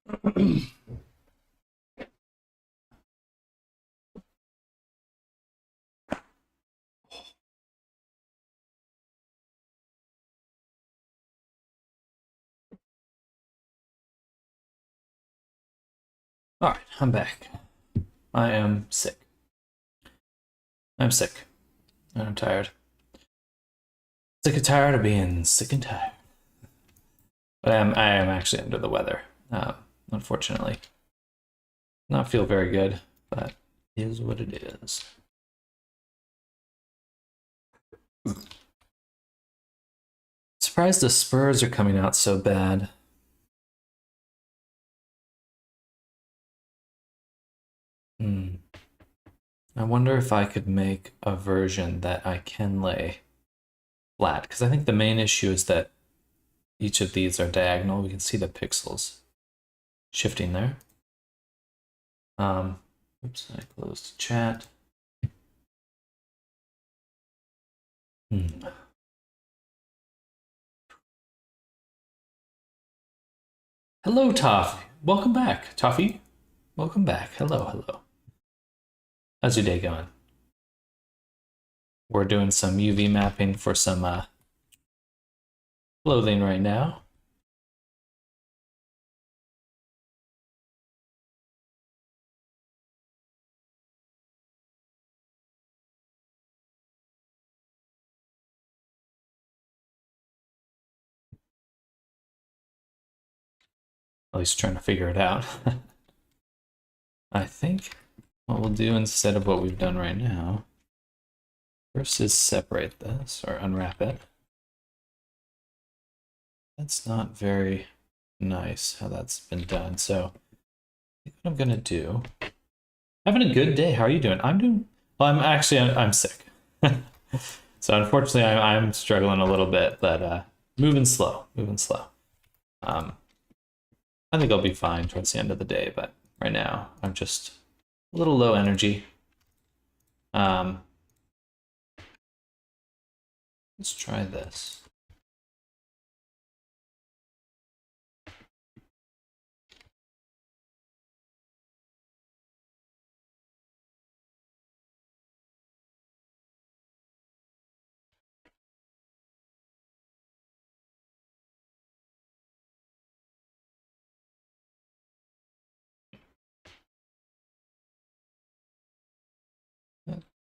All right, I'm back. I am sick. I'm sick. And I'm tired. Sick and tired of being sick and tired. But I am actually under the weather, unfortunately. Not feel very good, but it is what it is. Surprised the Spurs are coming out so bad. Hmm. I wonder if I could make a version that I can lay flat, because I think the main issue is that each of these are diagonal. We can see the pixels shifting there. Oops, I closed chat. Hmm. Hello, Toffee. Welcome back, Toffee. Welcome back. Hello, hello. How's your day going? We're doing some UV mapping for some clothing right now. At least trying to figure it out. I think what we'll do instead of what we've done right now, first is separate this or unwrap it. That's not very nice how that's been done. So I think what I'm gonna do. Having a good day. How are you doing? I'm doing. Well, I'm sick. So unfortunately, I'm struggling a little bit, but moving slow, moving slow. Um, I think I'll be fine towards the end of the day, but right now I'm just a little low energy. Um, let's try this.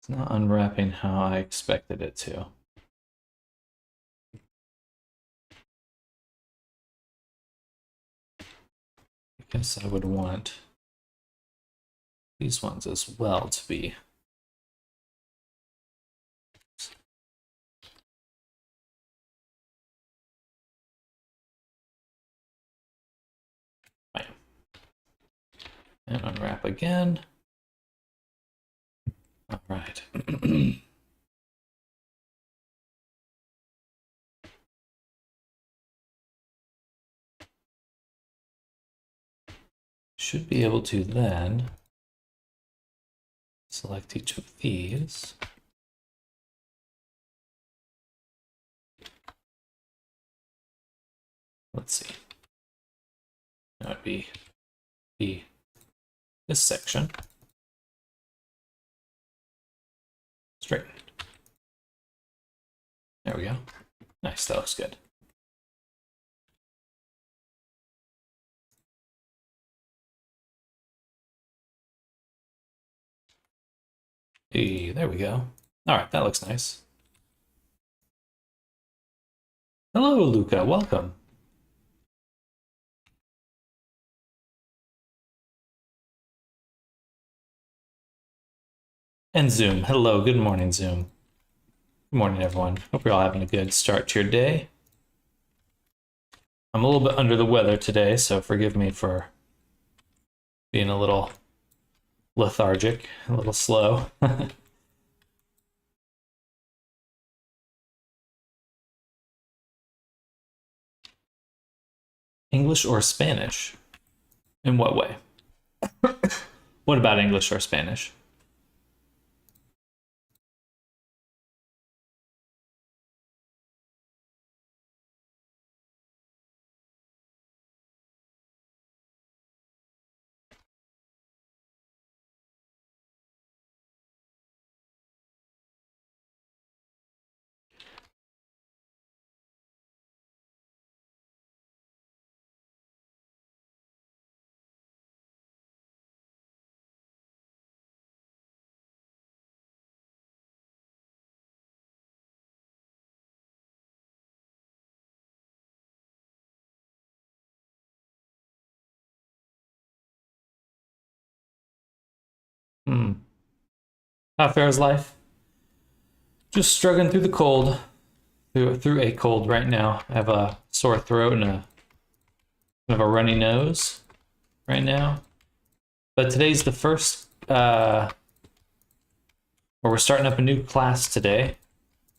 It's not unwrapping how I expected it to. I guess I would want these ones as well to be. Fine. And unwrap again. All right. Should be able to then select each of these. Let's see. That would be this section. Straighten. There we go. Nice, that looks good. Hey, there we go. All right, that looks nice. Hello, Luca. Welcome. And Zoom. Hello. Good morning, Zoom. Good morning, everyone. Hope you're all having a good start to your day. I'm a little bit under the weather today, so forgive me for being a little lethargic, a little slow. English or Spanish? In what way? What about English or Spanish? Hmm. How fares life? Just struggling through the cold. Through a cold right now. I have a sore throat and a runny nose right now. But today's the first, where we're starting up a new class today.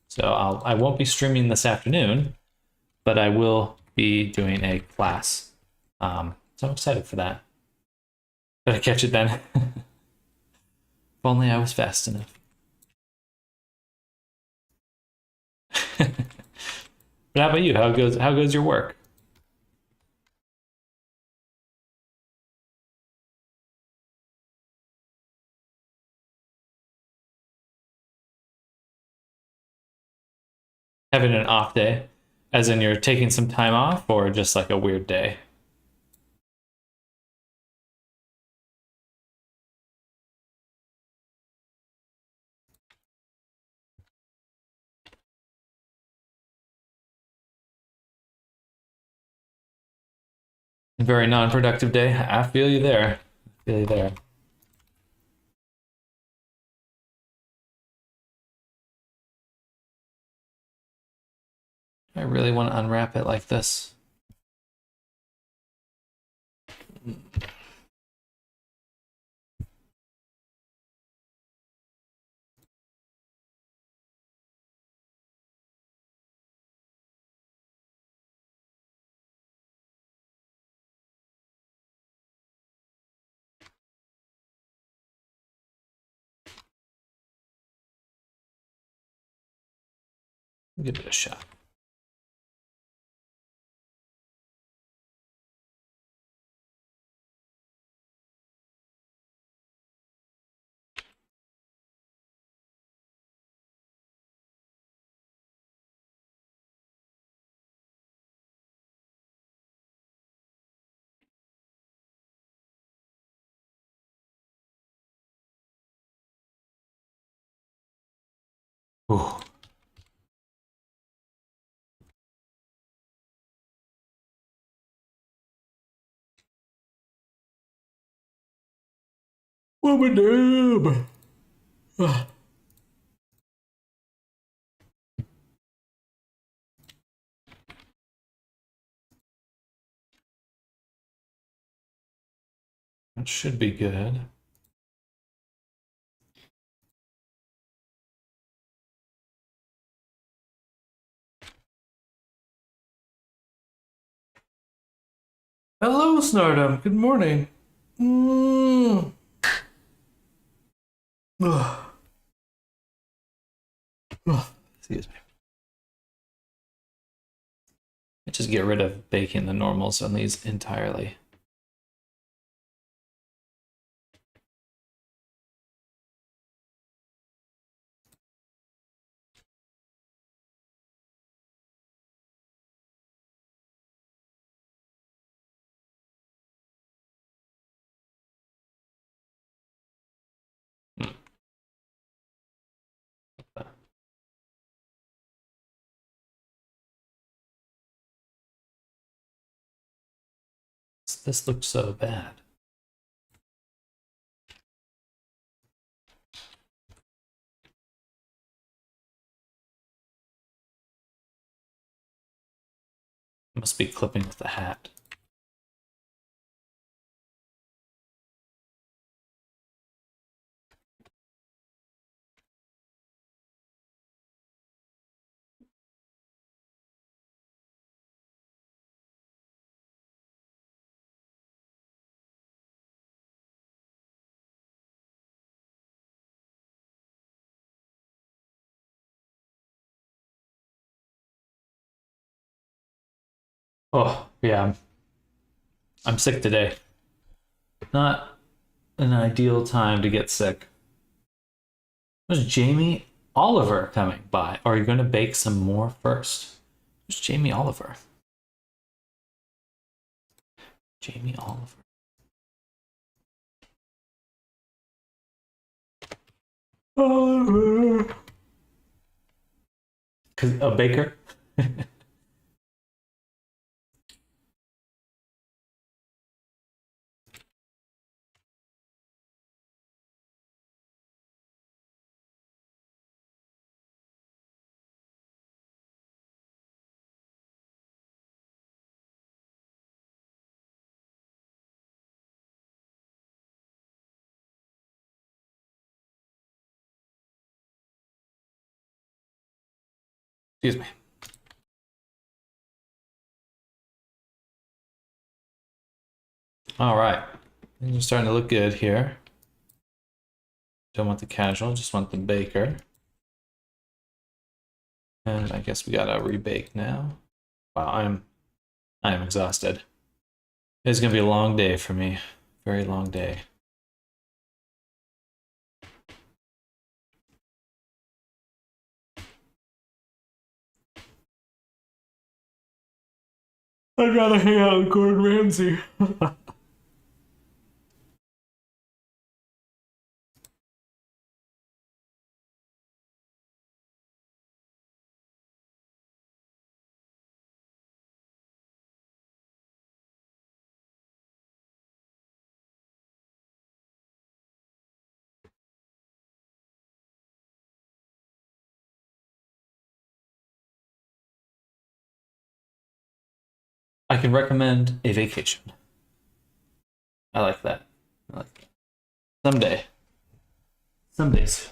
So I won't be streaming this afternoon, but I will be doing a class. So I'm excited for that. Better catch it then. If only I was fast enough. But how about you? How goes your work? Having an off day? As in you're taking some time off or just like a weird day? Very non-productive day. I feel you there. I feel you there. I really want to unwrap it like this. Give it a shot. Ooh. Whoop-a-doob. That should be good. Hello, Snardum. Good morning. Mm. Ugh. Ugh. Excuse me. I just get rid of baking the normals on these entirely. Hmm. This looks so bad. Must be clipping with the hat. Oh, yeah. I'm sick today. Not an ideal time to get sick. Was Jamie Oliver coming by? Or are you going to bake some more first? Who's Jamie Oliver? Jamie Oliver. Oliver. A baker? Excuse me. All right. Things are starting to look good here. Don't want the casual, just want the baker. And I guess we gotta rebake now. Wow, I am exhausted. It's gonna be a long day for me. Very long day. I'd rather hang out with Gordon Ramsay. I can recommend a vacation. I like that. I like that. Someday. Some days.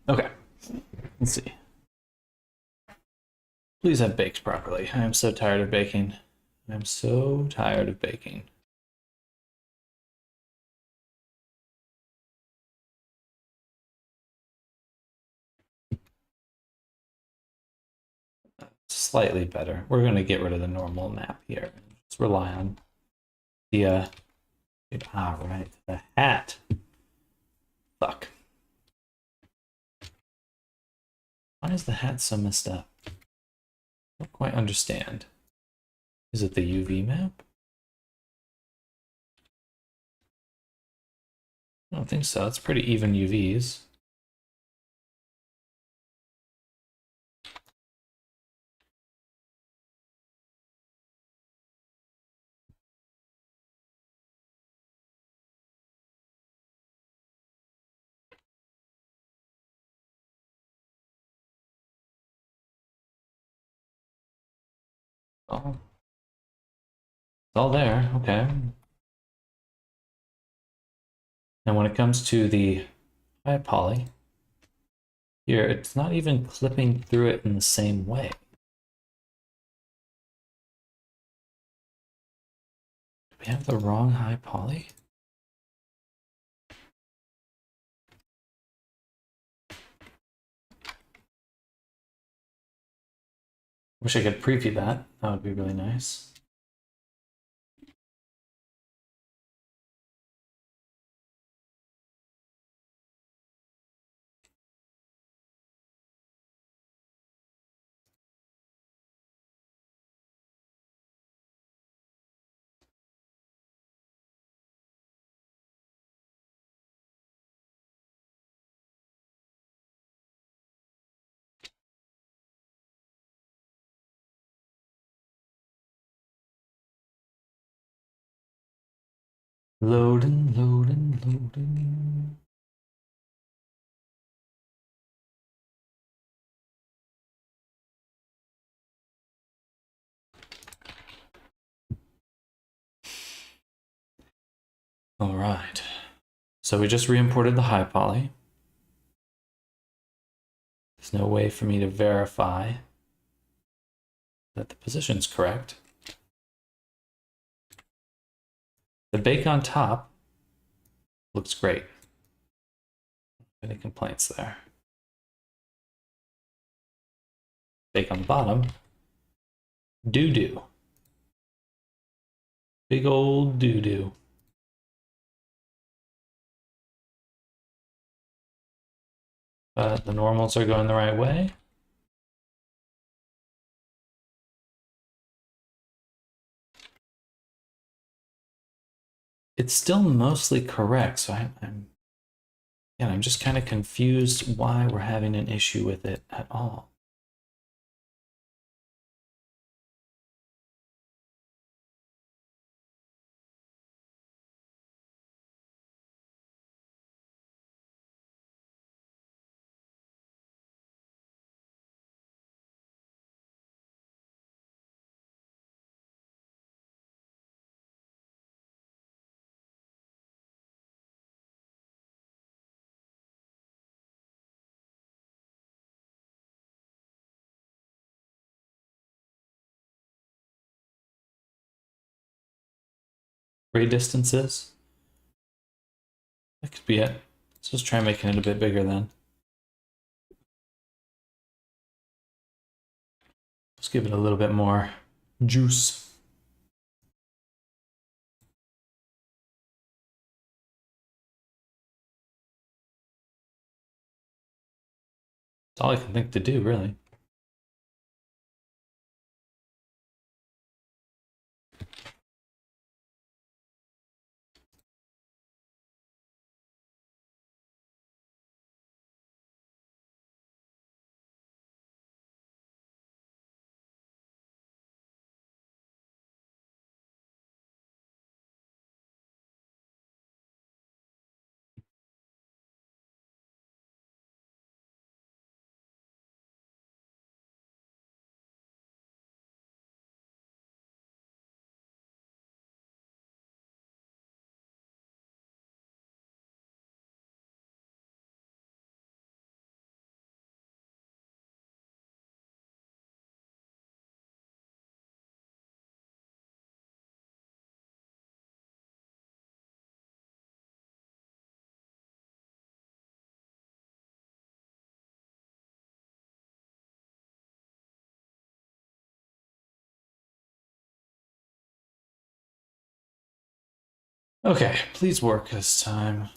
Okay. Let's see. Please have baked properly. I am so tired of baking. I'm so tired of baking. Slightly better. We're going to get rid of the normal map here. Let's rely on the, right, the hat. Fuck. Why is the hat so messed up? I don't quite understand. Is it the UV map? I don't think so. It's pretty even UVs. Oh, it's all there. Okay. And when it comes to the high poly, here, it's not even clipping through it in the same way. Do we have the wrong high poly? Wish I could preview that. That would be really nice. Loading, loading, loading. All right. So we just re-imported the high poly. There's no way for me to verify that the position's correct. The bake on top looks great. Any complaints there? Bake on the bottom, doo-doo. Big old doo-doo. But the normals are going the right way. It's still mostly correct, so I'm just kind of confused why we're having an issue with it at all. Gray distances. That could be it. Let's just try making it a bit bigger then. Let's give it a little bit more juice. That's all I can think to do, really. Okay, please work this time.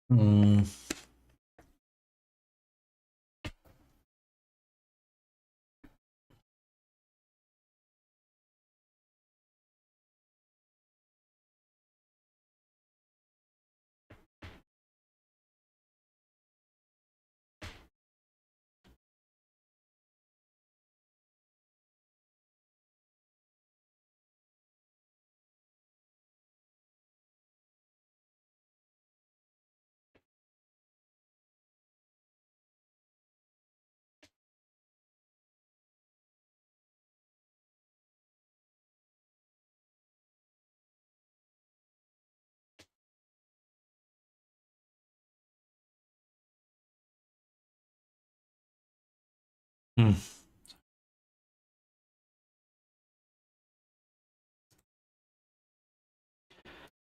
Hmm.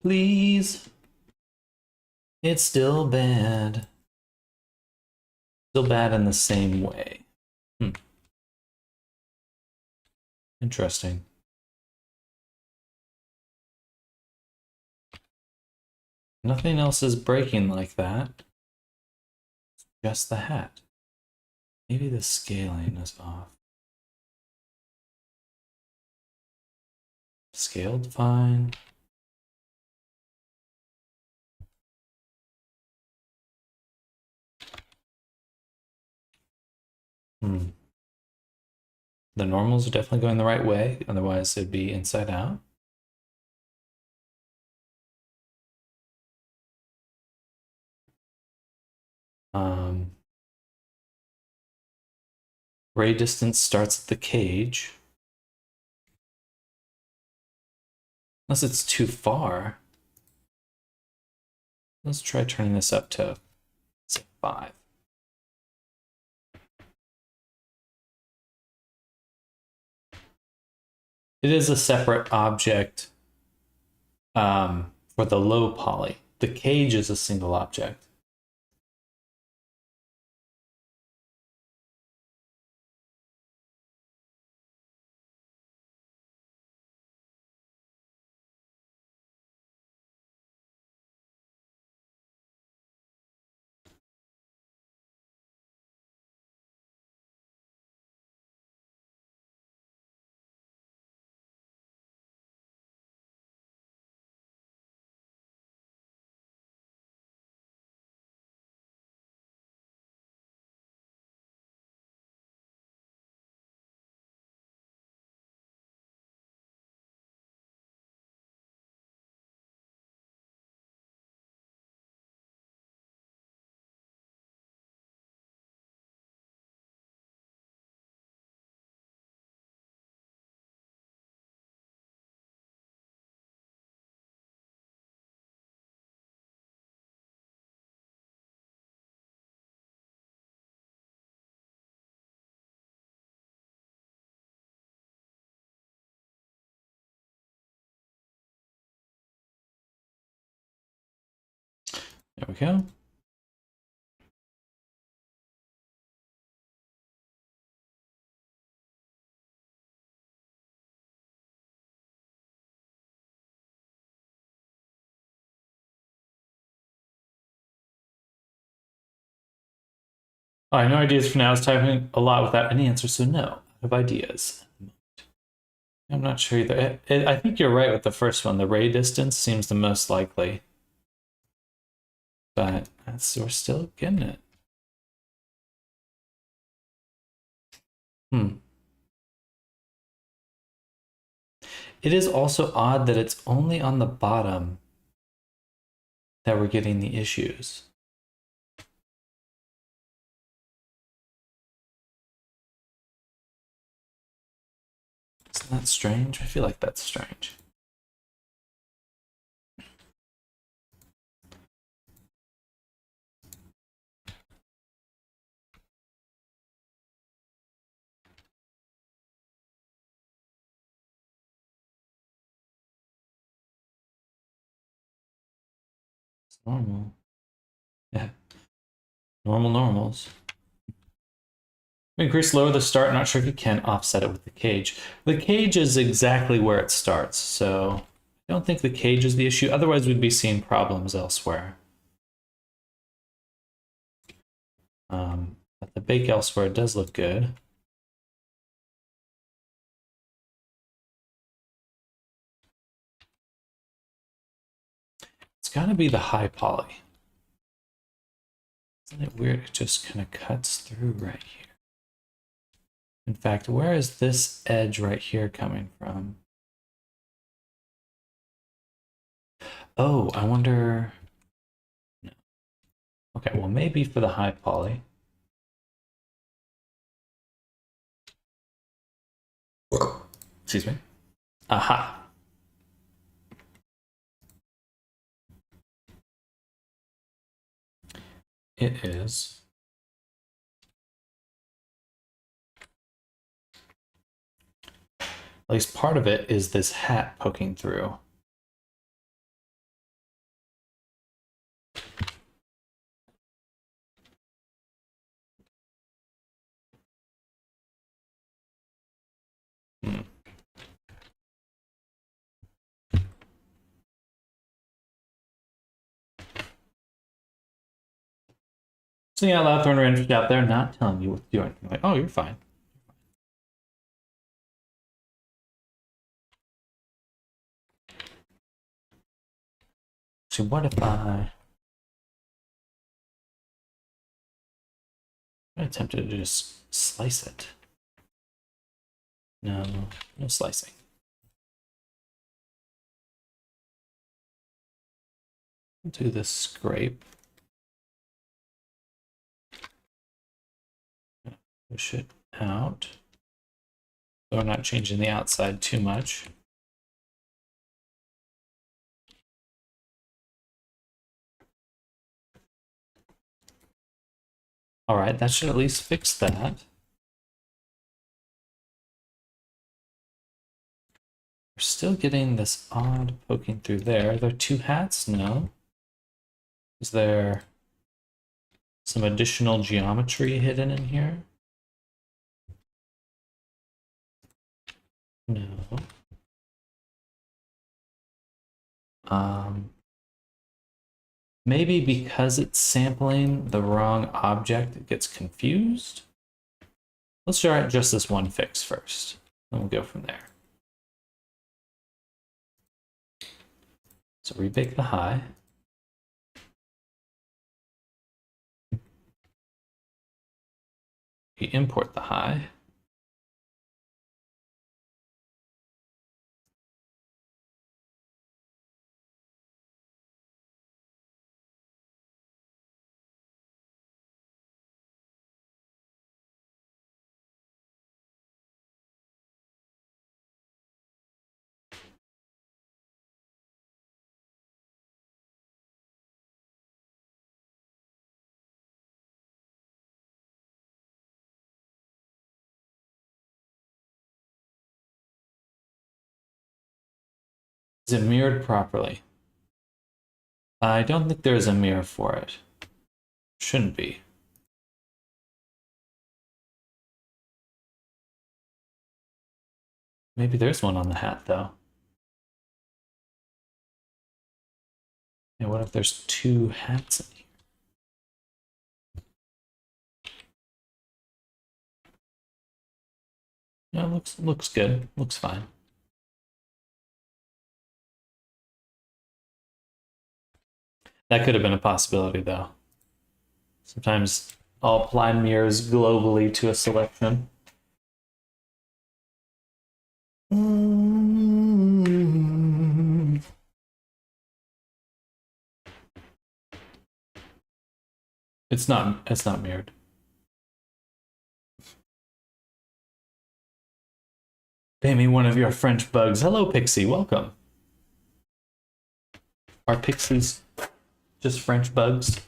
Please. It's still bad. Still bad in the same way. Interesting. Nothing else is breaking like that. Just the hat. Maybe the scaling is off. Scaled fine. The normals are definitely going the right way, otherwise it'd be inside out. Ray distance starts at the cage. Unless it's too far. Let's try turning this up to, say, 5. It is a separate object for the low poly. The cage is a single object. There we go. Oh, I have no ideas for now. I was typing a lot without any answers, so no, out of ideas. I'm not sure either. I think you're right with the first one. The ray distance seems the most likely. But we're still getting it. It is also odd that it's only on the bottom that we're getting the issues. Isn't that strange? I feel like that's strange. It's normal. Yeah. Normal normals. Increase lower the start. Not sure if you can offset it with the cage. The cage is exactly where it starts, so I don't think the cage is the issue. Otherwise, we'd be seeing problems elsewhere. But the bake elsewhere does look good. It's got to be the high poly. Isn't it weird? It just kind of cuts through right here. In fact, where is this edge right here coming from? Oh, I wonder... No. Okay, well, maybe for the high poly. Excuse me. Aha. It is. At least part of it is this hat poking through. Hmm. So yeah, loud throwing range out there, not telling you what to do anything. Like, oh, you're fine. So what if I attempted to just slice it? No, no slicing. Do this scrape. Push it out. So we're not changing the outside too much. All right, that should at least fix that. We're still getting this odd poking through there. Are there two hats? No. Is there some additional geometry hidden in here? No. Maybe because it's sampling the wrong object, it gets confused. Let's try just this one fix first, and we'll go from there. So rebake the high. We import the high. Is it mirrored properly? I don't think there's a mirror for it. Shouldn't be. Maybe there's one on the hat, though. And what if there's two hats in here? No, looks good. Looks fine. That could have been a possibility, though. Sometimes I'll apply mirrors globally to a selection. It's not mirrored. Pay me one of your French bugs. Hello, Pixie. Welcome. Are pixies just French bugs?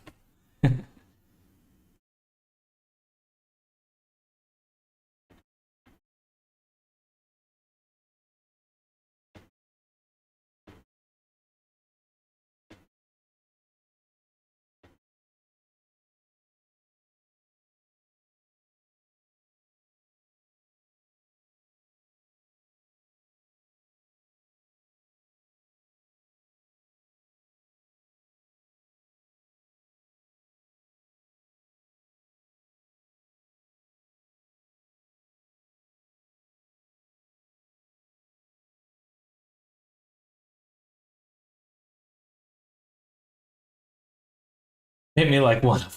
Hit me like one of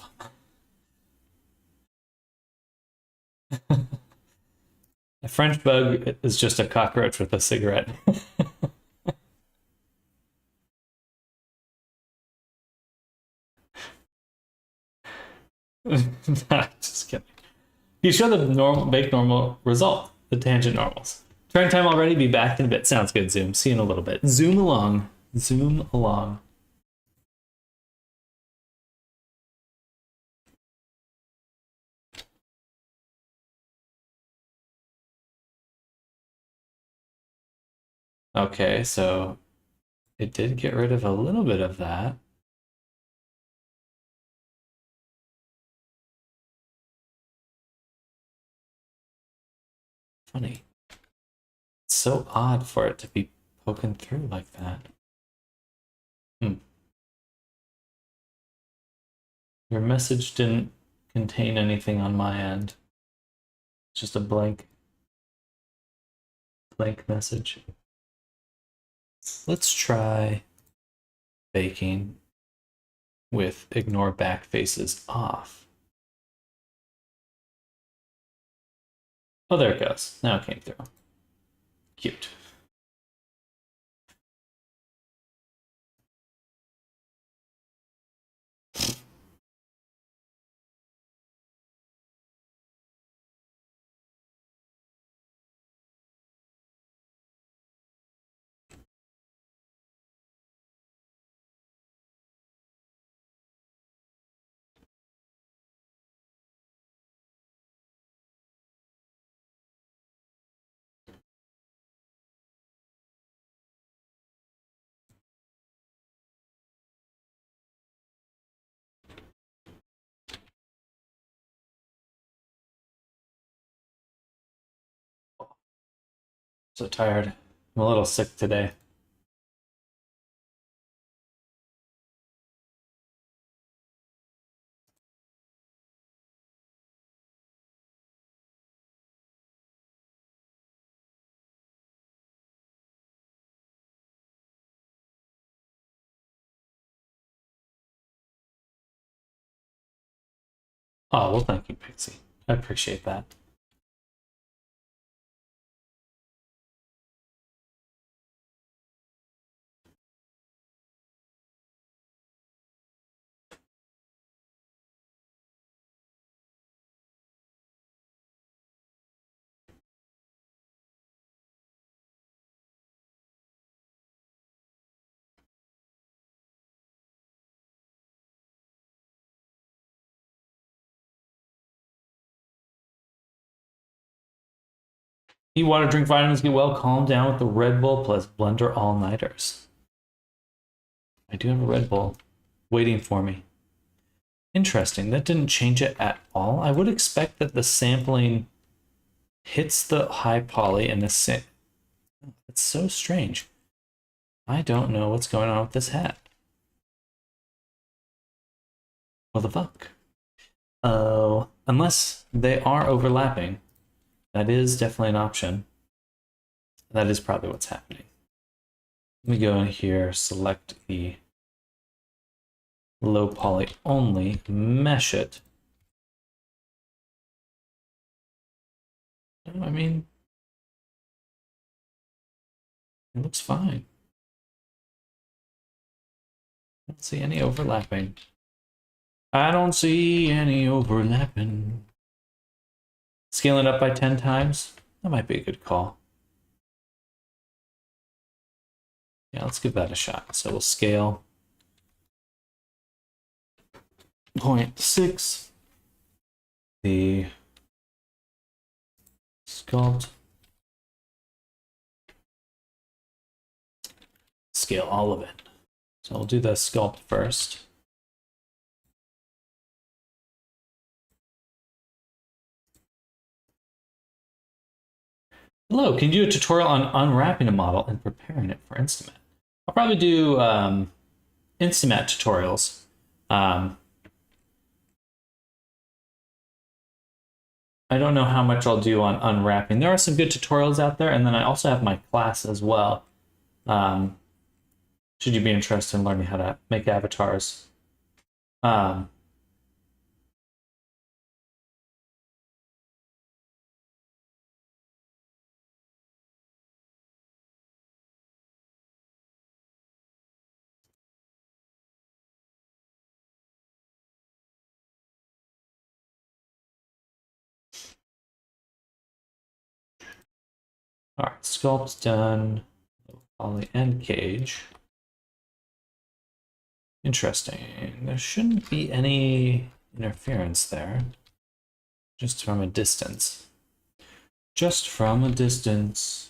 them. A French bug is just a cockroach with a cigarette. Just kidding. You show the bake normal result, the tangent normals. Turn time already, be back in a bit. Sounds good, Zoom. See you in a little bit. Zoom along. Zoom along. Okay, so it did get rid of a little bit of that. Funny. so odd for it to be poking through like that. Your message didn't contain anything on my end. It's just a blank message. Let's try baking with ignore back faces off. Oh, there it goes. Now it came through. Cute. So tired. I'm a little sick today. Oh, well, thank you, Pixie. I appreciate that. Eat water, drink vitamins, get well, calm down with the Red Bull plus blender all-nighters. I do have a Red Bull waiting for me. Interesting, that didn't change it at all. I would expect that the sampling hits the high poly and the same. It's so strange. I don't know what's going on with this hat. What the fuck? Oh, unless they are overlapping. That is definitely an option. That is probably what's happening. Let me go in here, select the low poly only, mesh it. No, I mean, it looks fine. I don't see any overlapping. I don't see any overlapping. Scaling it up by 10 times? That might be a good call. Yeah, let's give that a shot. So we'll scale 0.6 the sculpt. Scale all of it. So I'll do the sculpt first. Hello, can you do a tutorial on unwrapping a model and preparing it for Instamat? I'll probably do Instamat tutorials. I don't know how much I'll do on unwrapping. There are some good tutorials out there, and then I also have my class as well. Should you be interested in learning how to make avatars. All right, sculpt's done. Poly and cage. Interesting. There shouldn't be any interference there. Just from a distance. Just from a distance.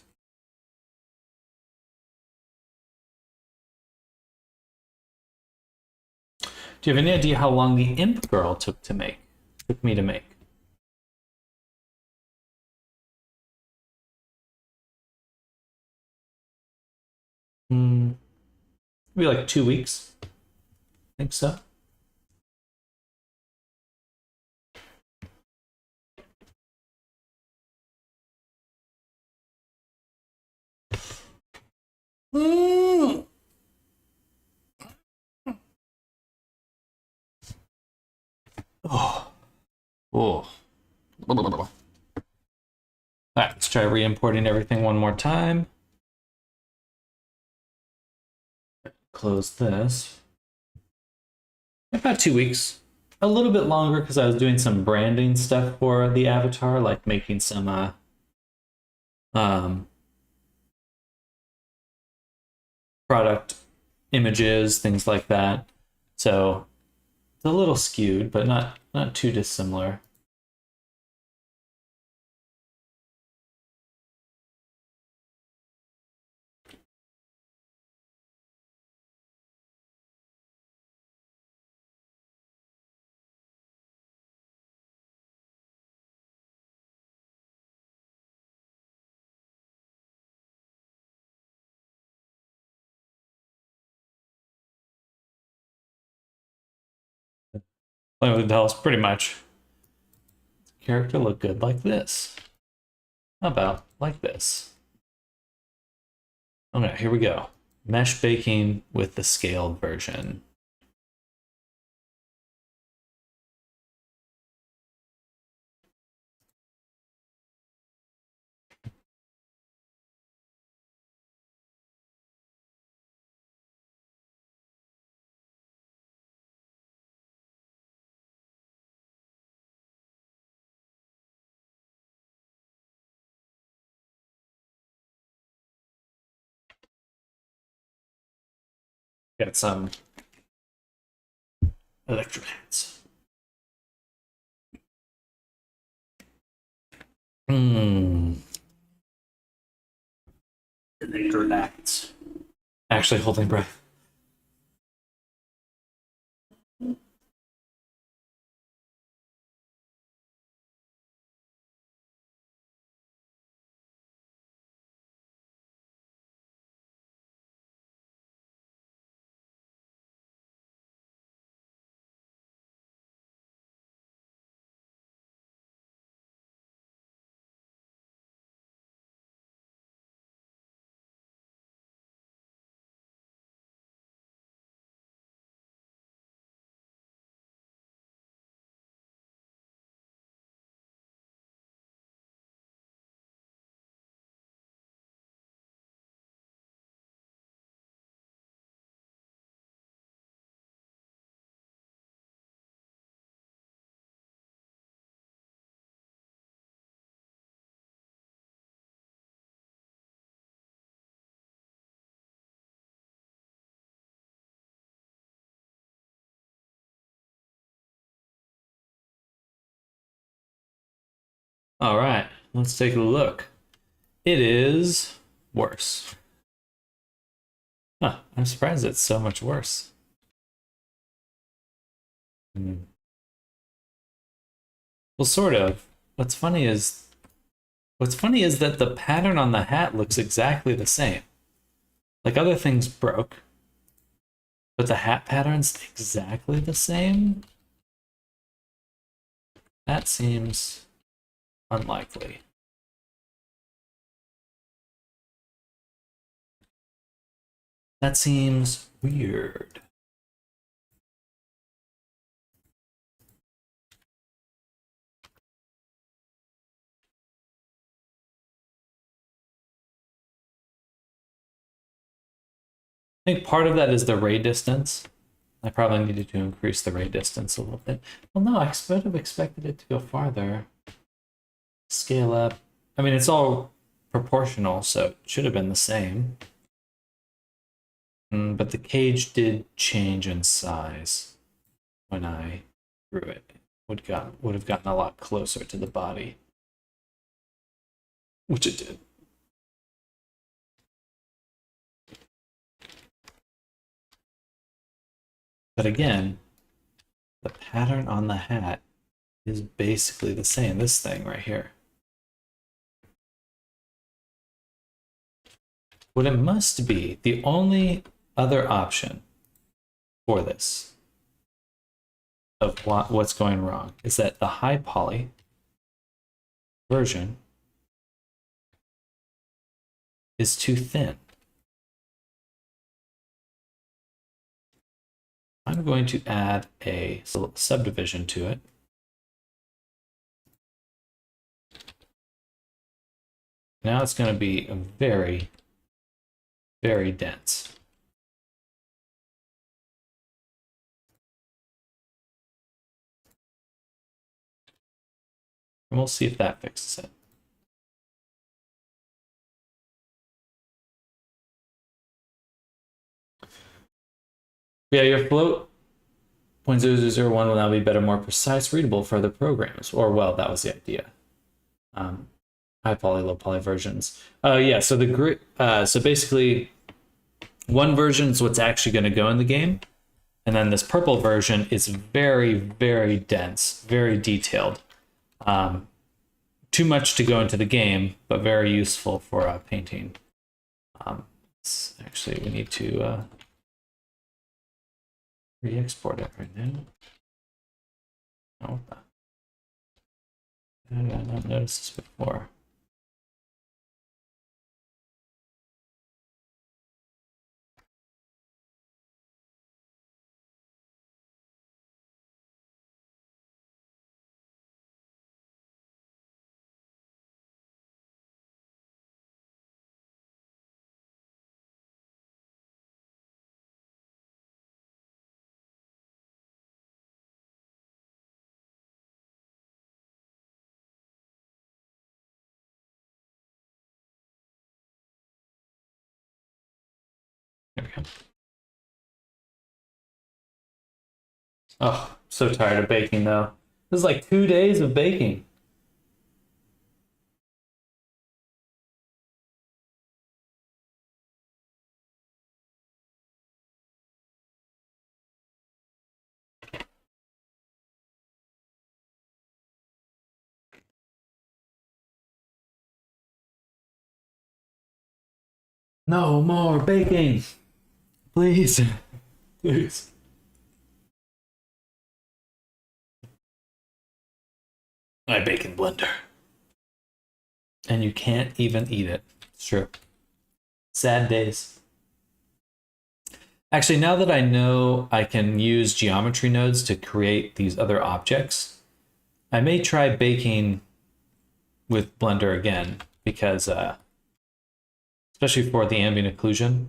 Do you have any idea how long the Imp Girl took me to make? Maybe like 2 weeks. I think so. Mm. Oh. Oh. All right, let's try re-importing everything one more time. Close this. About 2 weeks. A little bit longer because I was doing some branding stuff for the avatar, like making some um, product images, things like that. So it's a little skewed, but not too dissimilar. Playing with dolls, pretty much. Character look good like this. How about like this? Okay, here we go. Mesh baking with the scaled version. Got some electromagnetism. Hmm. Electrolytes. Actually holding breath. All right, let's take a look. It is worse. Huh, I'm surprised it's so much worse. Hmm. Well, sort of. What's funny is that the pattern on the hat looks exactly the same. Like other things broke, but the hat pattern's exactly the same. That seems unlikely. That seems weird. I think part of that is the ray distance. I probably needed to increase the ray distance a little bit. Well, no, I would have expected it to go farther. Scale up. I mean, it's all proportional, so it should have been the same. But the cage did change in size when I grew it. Would have gotten a lot closer to the body, which it did. But again, the pattern on the hat is basically the same. This thing right here. what it must be, the only other option for this of what's going wrong is that the high poly version is too thin. I'm going to add a subdivision to it. Now it's going to be very, very dense. And we'll see if that fixes it. Yeah, your float 0.0001 will now be better, more precise, readable for other programs. Or, well, that was the idea. High poly, low poly versions. Yeah, so so basically, one version is what's actually going to go in the game, and then this purple version is very, very dense, very detailed. Too much to go into the game, but very useful for painting. Actually, we need to re-export it right now. Oh, I did not notice this before. There we go. Oh, so tired of baking though. This is like 2 days of baking. No more baking, please, please. My bacon blender. And you can't even eat it. It's true. Sad days. Actually, now that I know I can use geometry nodes to create these other objects, I may try baking with Blender again because, especially for the ambient occlusion,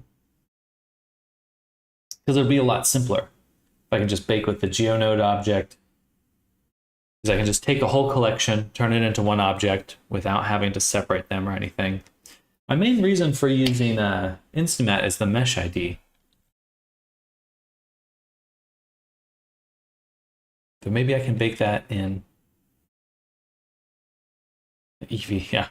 because it'll be a lot simpler if I can just bake with the GeoNode object. Because I can just take a whole collection, turn it into one object without having to separate them or anything. My main reason for using Instamat is the mesh ID. So maybe I can bake that in Eevee, yeah.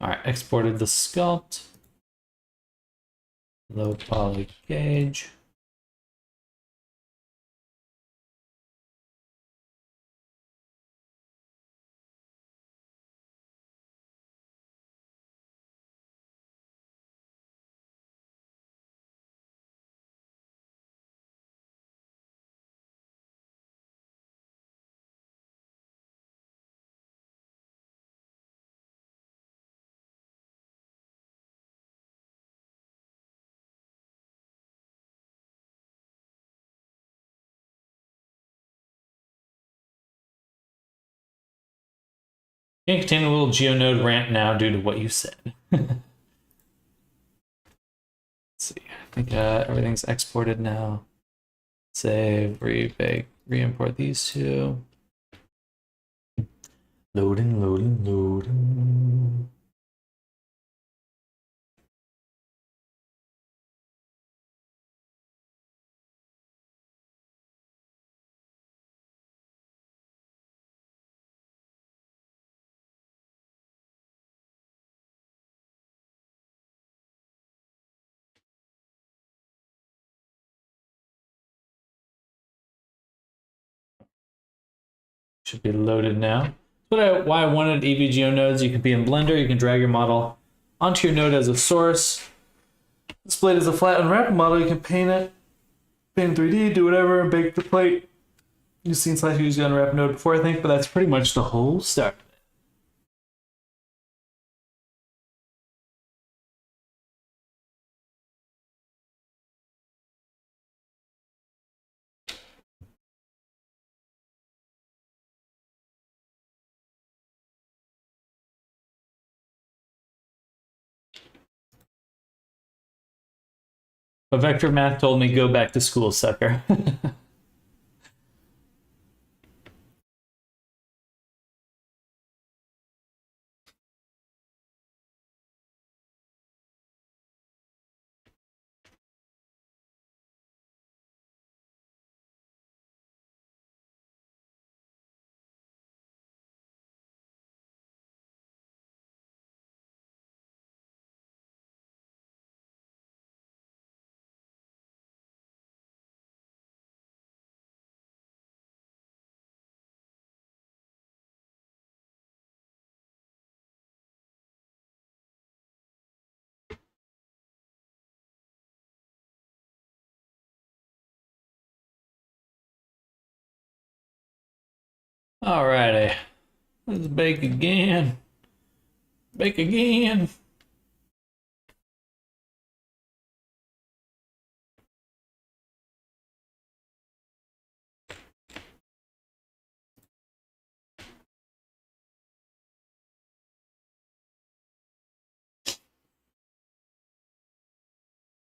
All right, exported the sculpt. Low poly gauge. Can't contain a little GeoNode rant now due to what you said. Let's see. I think everything's exported now. Save, rebake, re-import these two. Loading, loading, loading. Should be loaded now. Why I wanted EVGO nodes. You can be in Blender. You can drag your model onto your node as a source. Displayed as a flat unwrapped model. You can paint it, paint in 3D, do whatever, bake the plate. You've seen Slash use the unwrapped node before, I think, but that's pretty much the whole start. But vector math told me go back to school, sucker. Alrighty. Let's bake again. Bake again.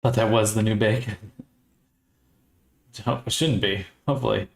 Thought that was the new bake. It shouldn't be, hopefully.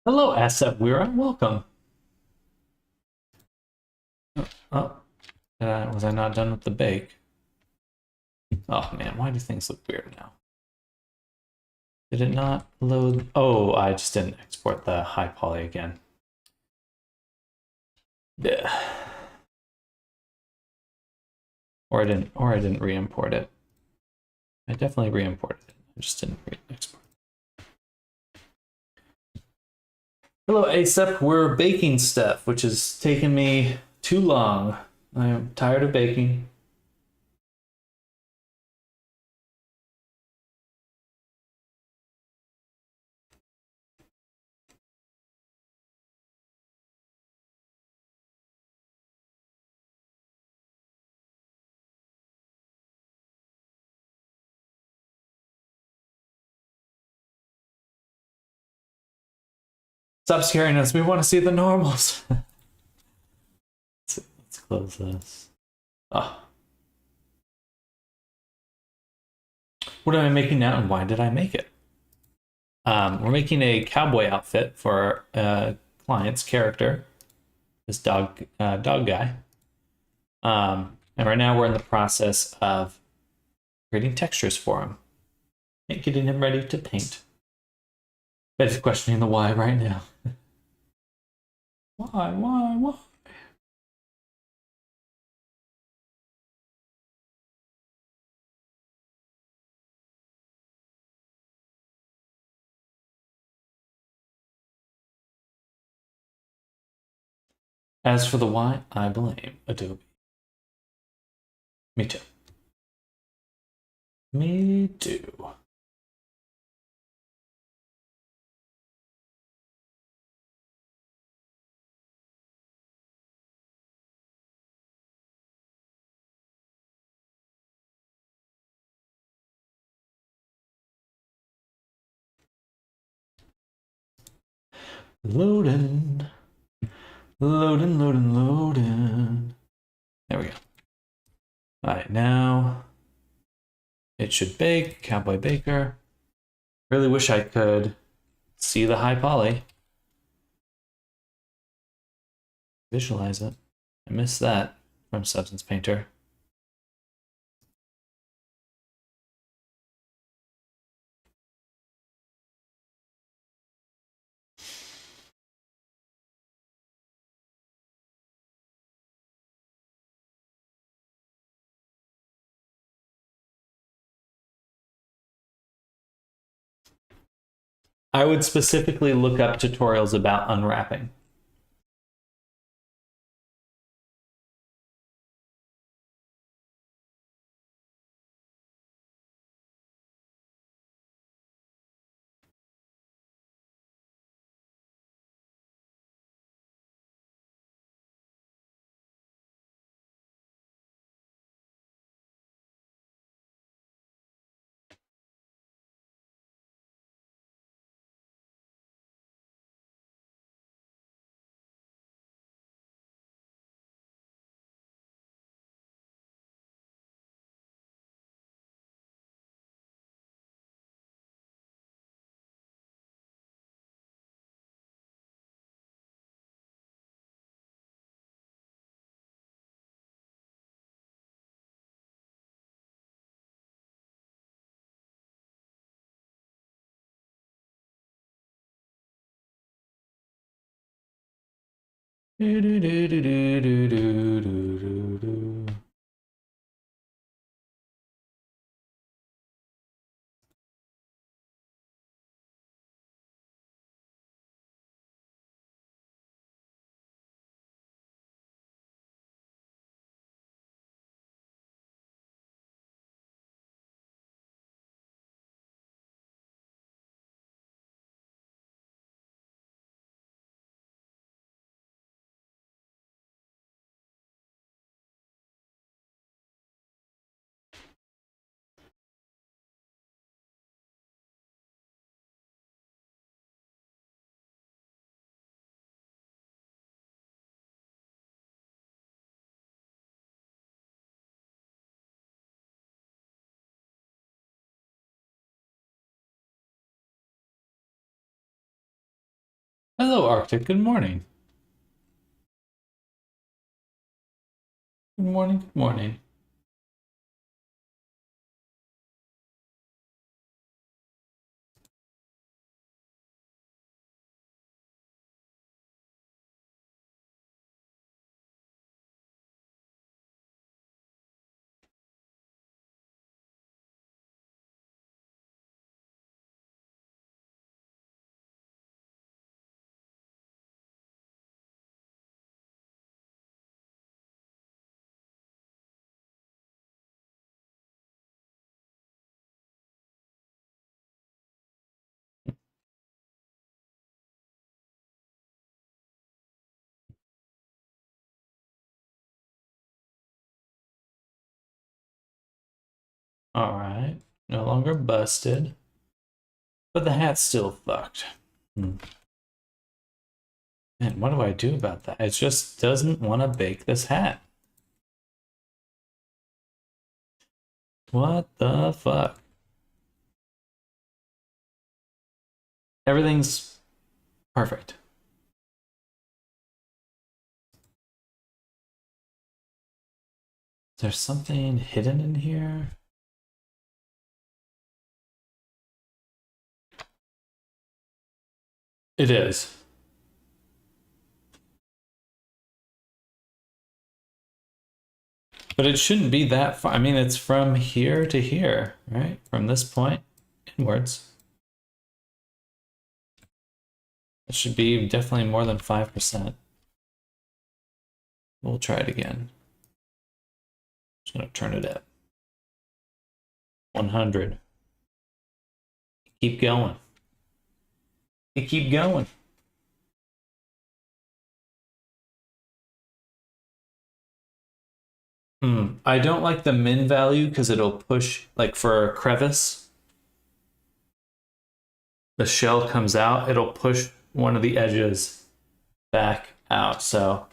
Hello, Asset Wira. Welcome. Oh, was I not done with the bake? Oh man, why do things look weird now? Did it not load? Oh, I just didn't export the high poly again. Yeah. Or I didn't re-import it. I definitely re-imported it. I just didn't re-export. Hello, ASEP. We're baking stuff, which has taken me too long. I am tired of baking. Stop scaring us. We want to see the normals. Let's close this. Oh. What am I making now and why did I make it? We're making a cowboy outfit for our client's character, this dog guy. And right now we're in the process of creating textures for him and getting him ready to paint. But it's questioning the why right now. Why? As for the why, I blame Adobe. Me too. Me too. Loading. Loading. There we go. All right, now it should bake. Cowboy Baker. Really wish I could see the high poly. Visualize it. I missed that from Substance Painter. I would specifically look up tutorials about unwrapping. Hello, Arctic. Good morning. Good morning. All right. No longer busted. But the hat's still fucked. And what do I do about that? It just doesn't want to bake this hat. What the fuck? Everything's perfect. There's something hidden in here. It is. But it shouldn't be that far. I mean, it's from here to here, right? From this point inwards. It should be definitely more than 5%. We'll try it again. Just gonna turn it up. 100. Keep going. You keep going. I don't like the min value because it'll push, like for a crevice, the shell comes out, it'll push one of the edges back out. So,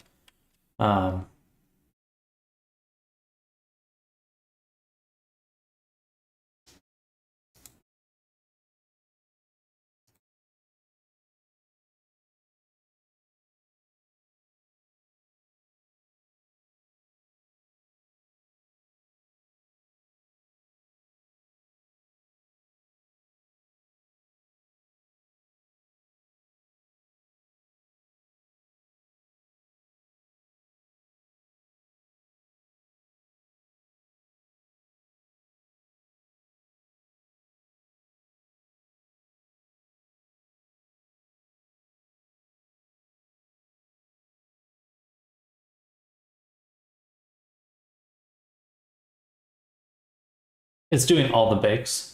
it's doing all the bakes.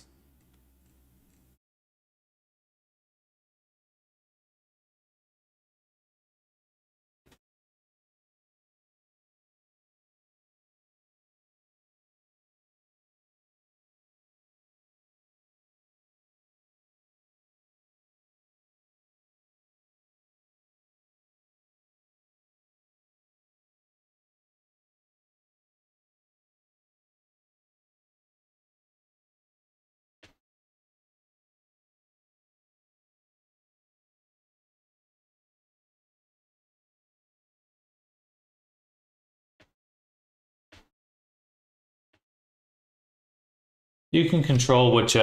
You can control which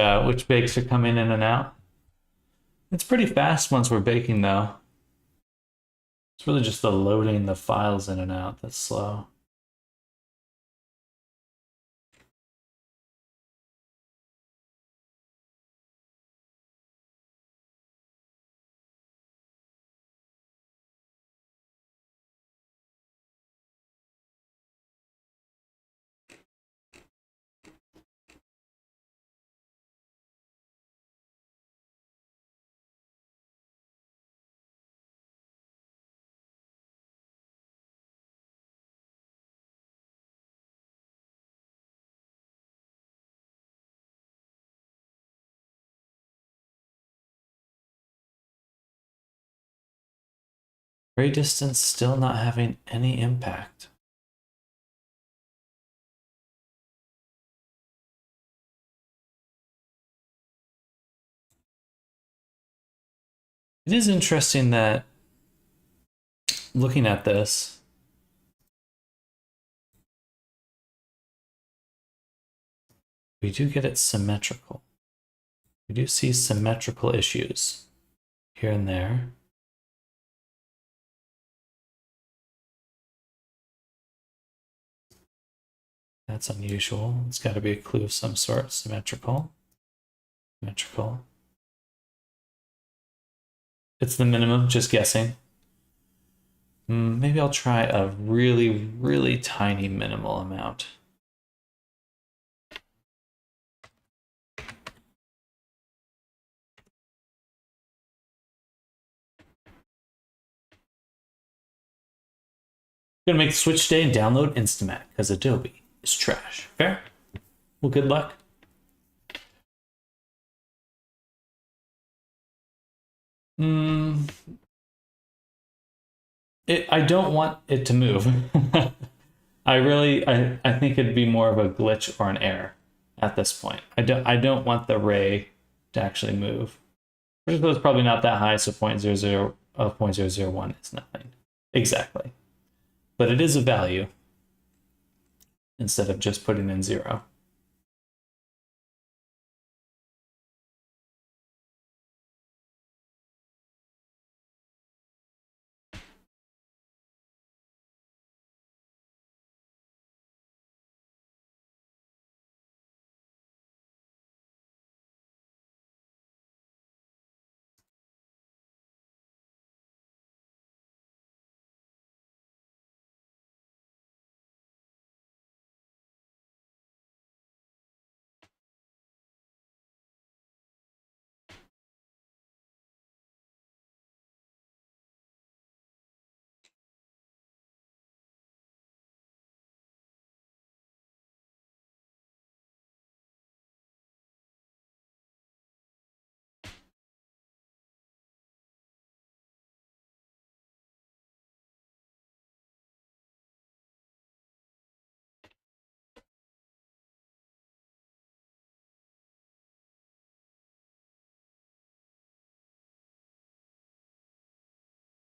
bakes are coming in and out. It's pretty fast once we're baking though. It's really just the loading the files in and out that's slow. Ray distance still not having any impact. It is interesting that looking at this, we do get it symmetrical. We do see symmetrical issues here and there. That's unusual. It's got to be a clue of some sort. Symmetrical. Symmetrical. It's the minimum, just guessing. Maybe I'll try a really, really tiny minimal amount. Gonna make the switch today and download Instamat because Adobe is trash. Fair? Well, good luck. I don't want it to move. I think it'd be more of a glitch or an error at this point. I don't want the ray to actually move. Which is probably not that high, so 0.0001 is nothing. Exactly. But it is a value instead of just putting in 0.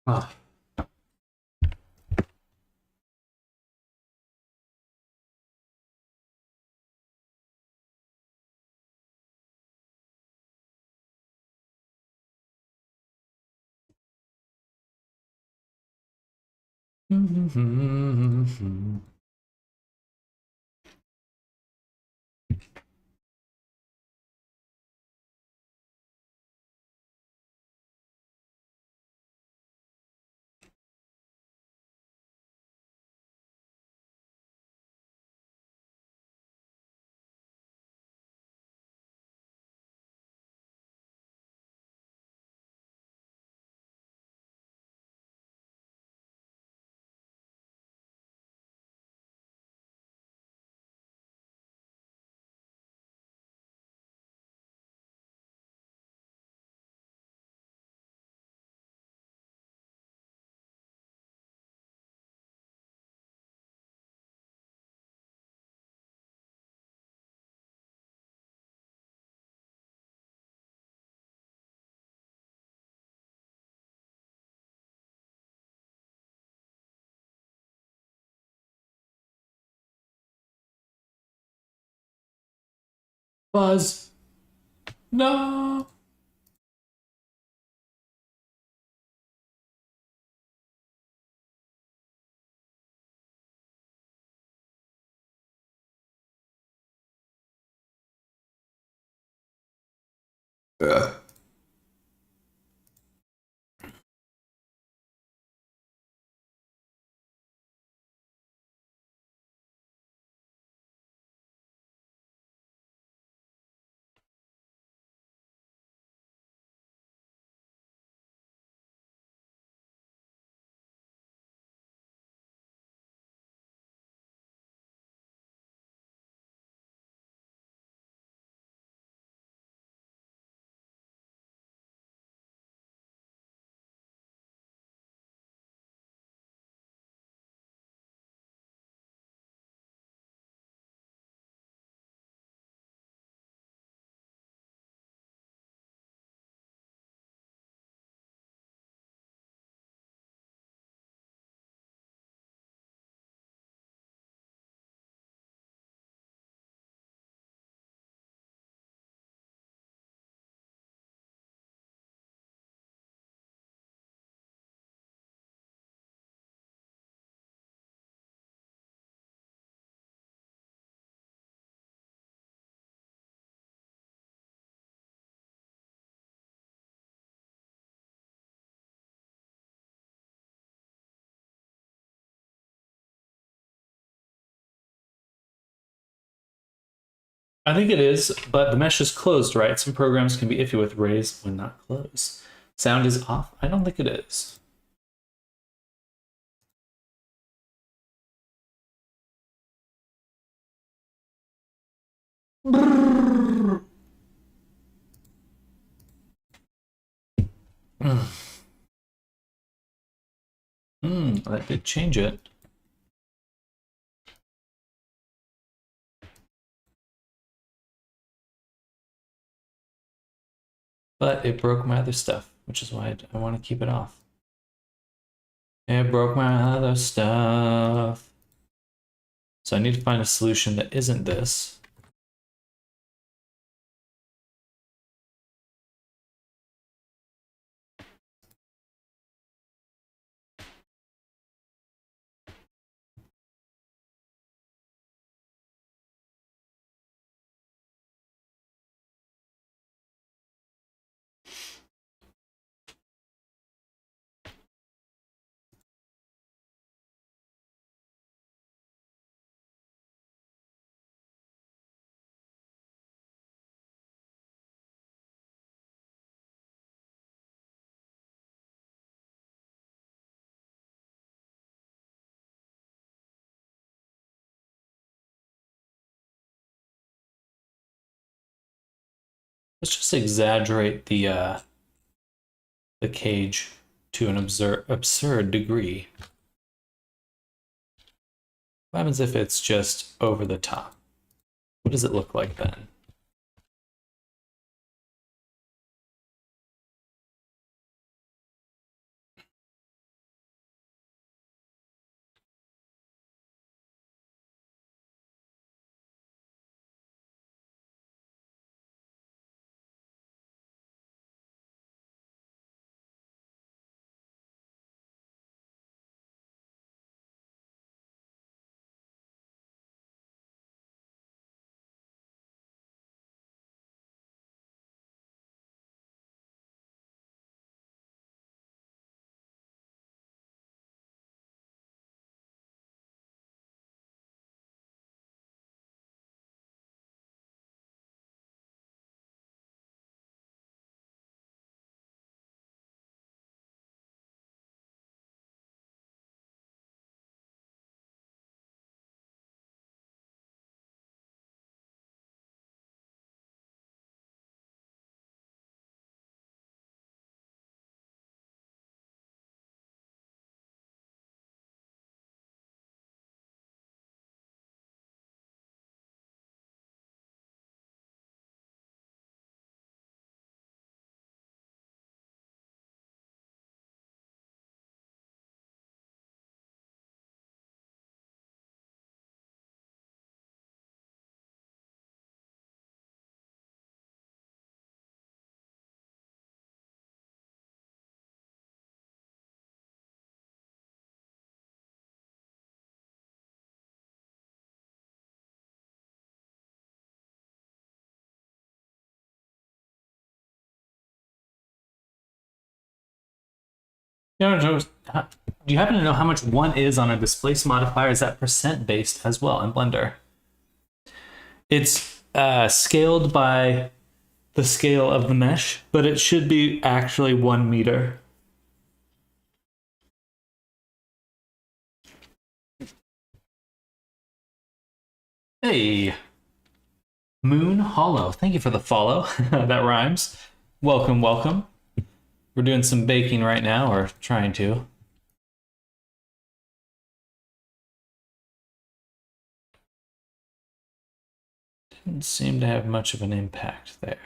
Ah. Buzz. No. Yeah. I think it is, but the mesh is closed, right? Some programs can be iffy with rays when not closed. Sound is off? I don't think it is. That did change it. But it broke my other stuff, which is why I want to keep it off. It broke my other stuff. So I need to find a solution that isn't this. Let's just exaggerate the cage to an absurd degree. What happens if it's just over the top? What does it look like then? Do you happen to know how much 1 is on a displace modifier? Is that percent based as well in Blender? It's scaled by the scale of the mesh, but it should be actually 1 meter. Hey, Moon Hollow, thank you for the follow. That rhymes. Welcome, welcome. We're doing some baking right now, or trying to. Didn't seem to have much of an impact there.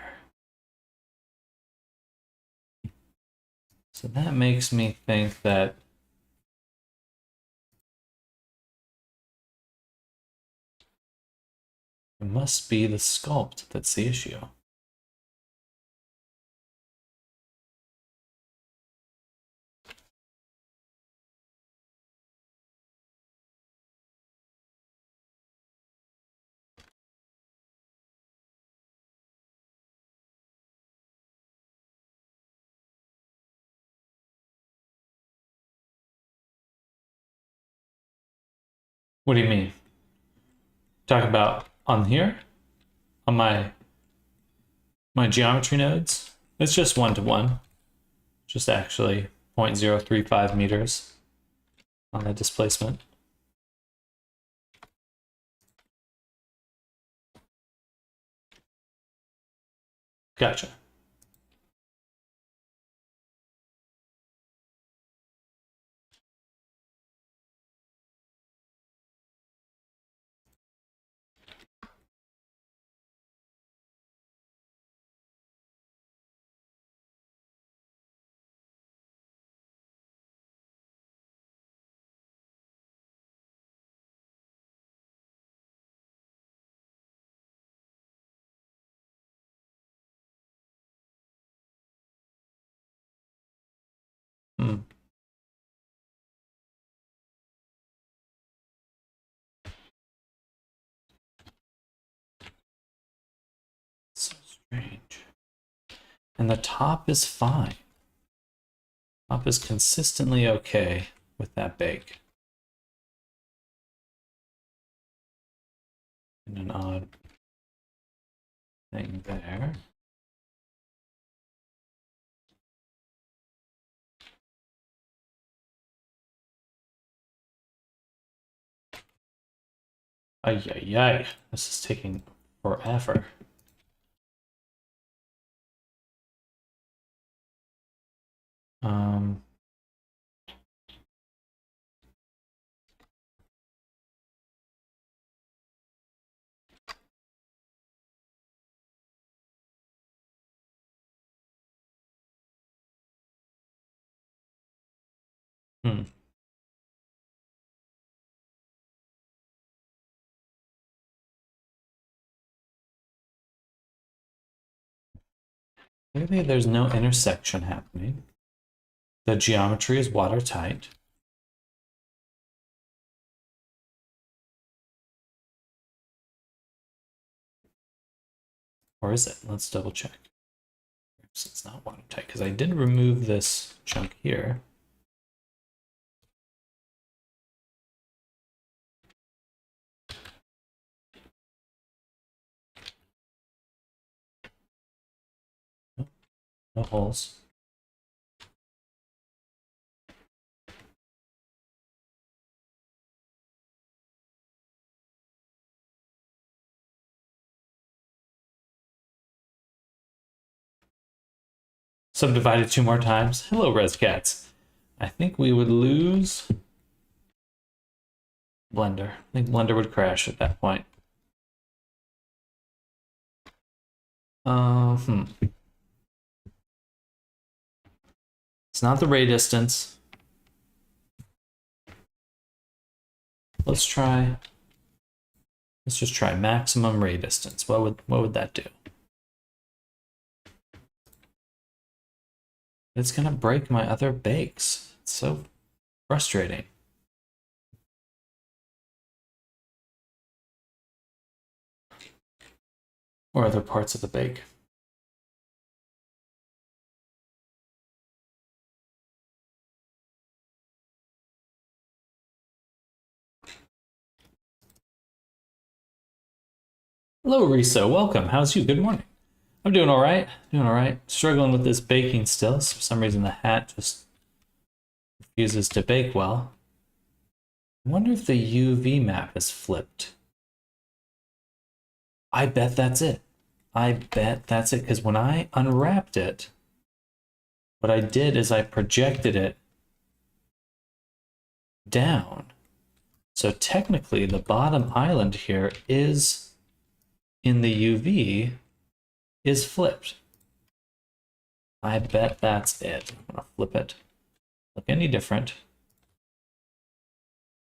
So that makes me think that it must be the sculpt that's the issue. What do you mean? Talk about on here? On my geometry nodes? It's just 1-to-1. Just actually 0.035 meters on the displacement. Gotcha. Strange. And the top is fine. Top is consistently okay with that bake. And an odd thing there. Ay, ay, ay. This is taking forever. Um, hmm. Maybe there's no intersection happening. The geometry is watertight. Or is it? Let's double check. It's not watertight because I did remove this chunk here. No holes. Subdivided 2 more times. Hello, Rescats. I think we would lose Blender. I think Blender would crash at that point. It's not the ray distance. Let's just try maximum ray distance. What would that do? It's gonna break my other bakes. It's so frustrating. Or other parts of the bake. Hello, Riso. Welcome. How's you? Good morning. I'm doing all right. Doing all right. Struggling with this baking still. So for some reason, the hat just refuses to bake well. I wonder if the UV map is flipped. I bet that's it. I bet that's it. Because when I unwrapped it, what I did is I projected it down. So technically, the bottom island here is in the UV is flipped. I bet that's it. I'm gonna flip it. Look any different.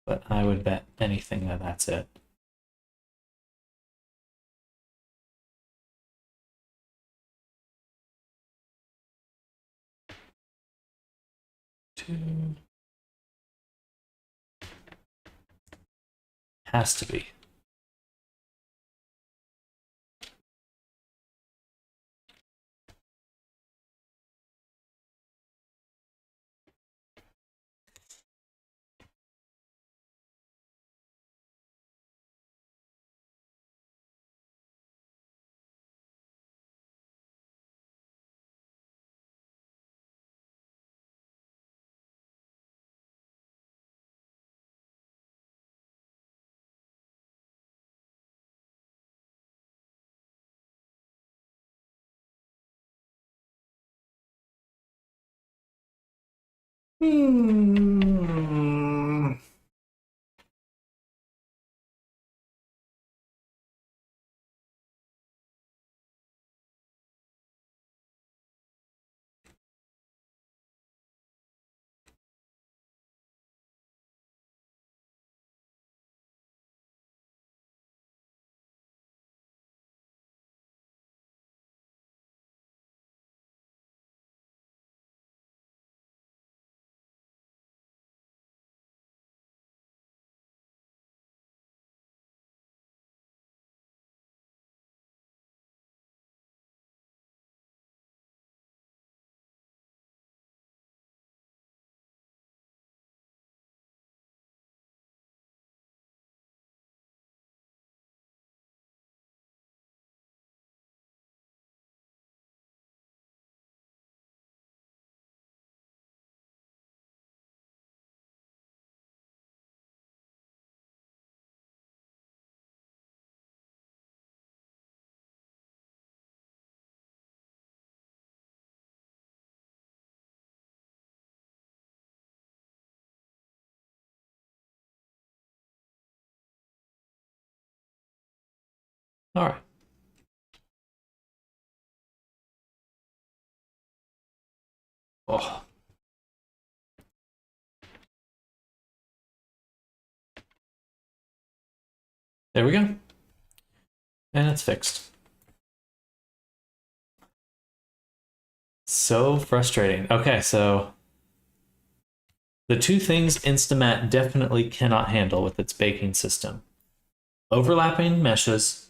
But I would bet anything that that's it. Two. Has to be. Hmm. All right. Oh. There we go. And it's fixed. So frustrating. Okay, so the two things Instamat definitely cannot handle with its baking system: overlapping meshes,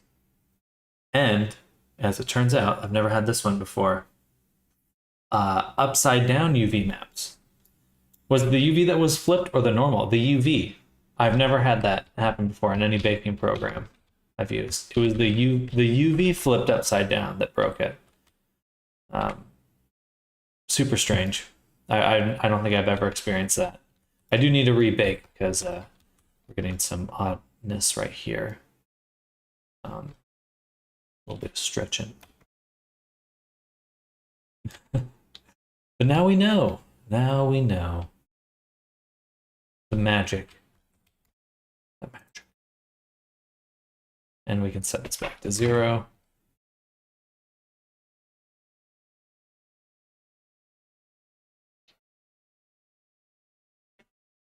and, as it turns out, I've never had this one before, upside down UV maps. Was it the UV that was flipped or the normal? The UV. I've never had that happen before in any baking program I've used. It was the UV flipped upside down that broke it. Super strange. I don't think I've ever experienced that. I do need to rebake because we're getting some oddness right here. A little bit of stretching. But now we know. Now we know. The magic. The magic. And we can set this back to 0.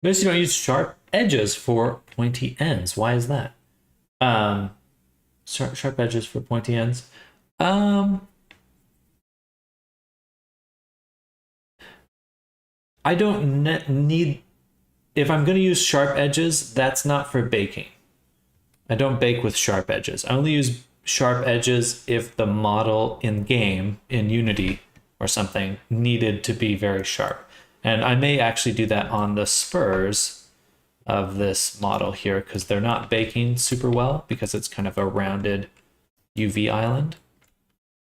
Notice you don't use sharp edges for pointy ends. Why is that? Sharp edges for pointy ends. I don't need. If I'm going to use sharp edges, that's not for baking. I don't bake with sharp edges. I only use sharp edges if the model in game, in Unity or something, needed to be very sharp. And I may actually do that on the spurs of this model here because they're not baking super well because it's kind of a rounded UV island.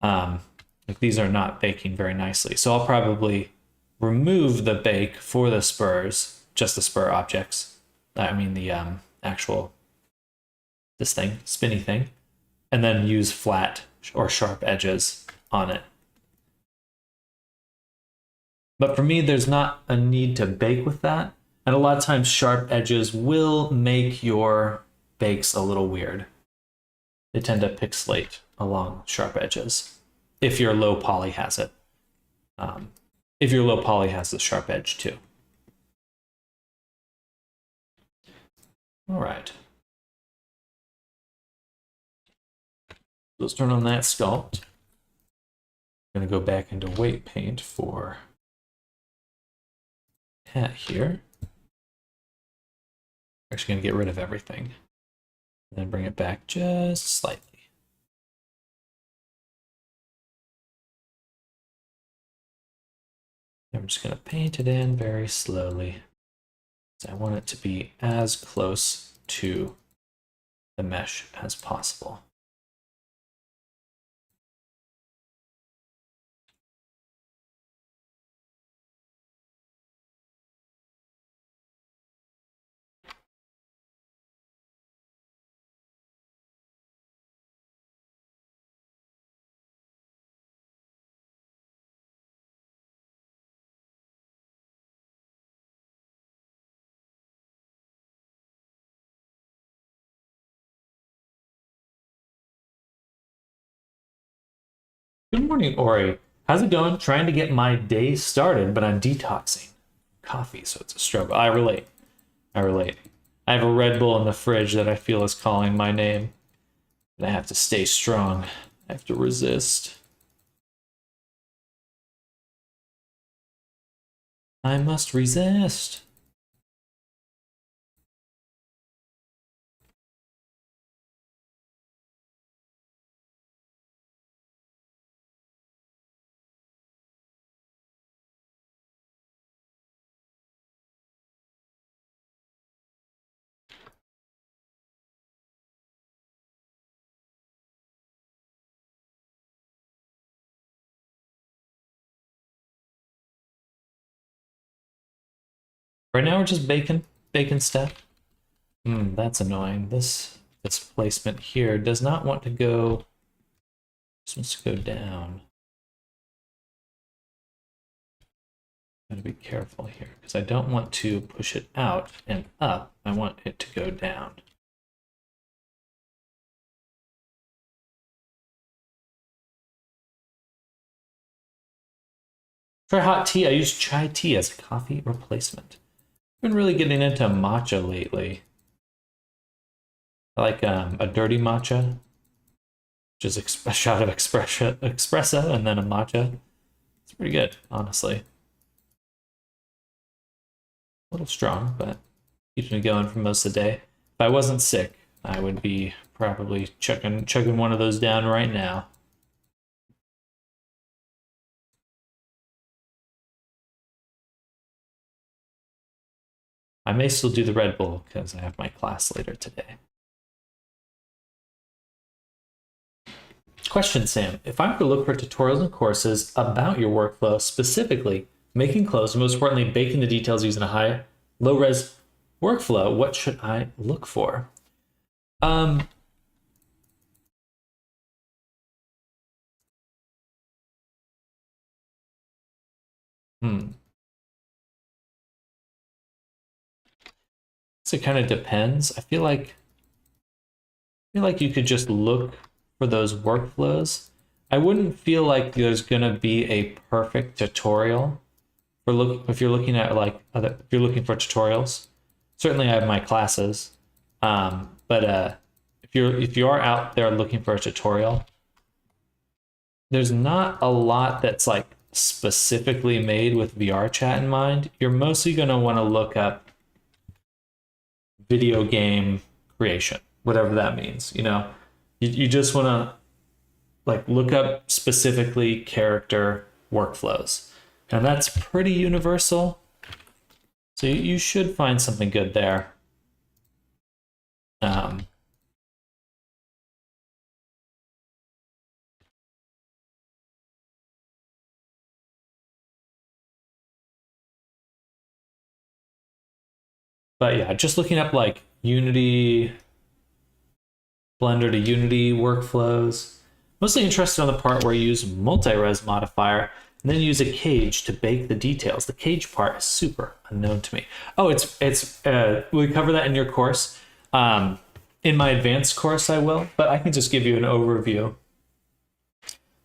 Like these are not baking very nicely. So I'll probably remove the bake for the spurs, just the spur objects. I mean the actual, this thing, spinny thing, and then use flat or sharp edges on it. But for me, there's not a need to bake with that. And a lot of times sharp edges will make your bakes a little weird. They tend to pixelate along sharp edges if your low poly has it. If your low poly has the sharp edge too. All right. Let's turn on that sculpt. I'm going to go back into weight paint for hat here. We're actually going to get rid of everything and then bring it back just slightly. And we're just going to paint it in very slowly. So I want it to be as close to the mesh as possible. Good morning, Ori. How's it going? Trying to get my day started, but I'm detoxing coffee, so it's a struggle. I relate. I relate. I have a Red Bull in the fridge that I feel is calling my name. And I have to stay strong. I have to resist. I must resist. Right now we're just baking stuff. That's annoying. This placement here does not want to go. This wants to go down. Gotta be careful here because I don't want to push it out and up. I want it to go down. Try hot tea. I use chai tea as a coffee replacement. Been really getting into matcha lately. I like a dirty matcha, which is a shot of espresso and then a matcha. It's pretty good, honestly. A little strong, but keeping me going for most of the day. If I wasn't sick, I would be probably chugging one of those down right now. I may still do the Red Bull because I have my class later today. Question, Sam. If I were to look for tutorials and courses about your workflow, specifically making clothes, and most importantly, baking the details using a low-res workflow, what should I look for? So it kind of depends. I feel like you could just look for those workflows. I wouldn't feel like there's gonna be a perfect tutorial for if you're looking at if you're looking for tutorials. Certainly I have my classes. But if you are out there looking for a tutorial, there's not a lot that's like specifically made with VR chat in mind. You're mostly gonna want to look up video game creation, whatever that means. You just want to like look up specifically character workflows, and that's pretty universal. So you should find something good there. But yeah, just looking up like Unity, Blender to Unity workflows. Mostly interested on the part where you use multi-res modifier and then use a cage to bake the details. The cage part is super unknown to me. Oh, we cover that in your course. In my advanced course, I will, but I can just give you an overview.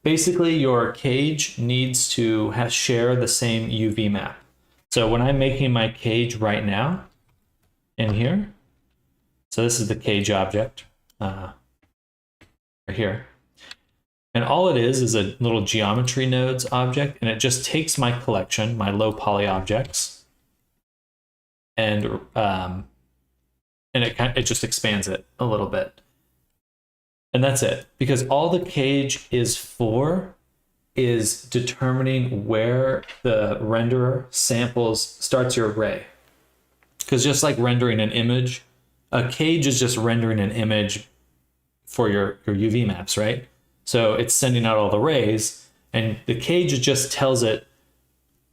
Basically, your cage needs to share the same UV map. So when I'm making my cage right now, in here, so this is the cage object right here. And all it is a little geometry nodes object, and it just takes my collection, my low poly objects, and it just expands it a little bit. And that's it. Because all the cage is for is determining where the renderer starts your array. Because just like rendering an image, a cage is just rendering an image for your UV maps, right? So it's sending out all the rays, and the cage just tells it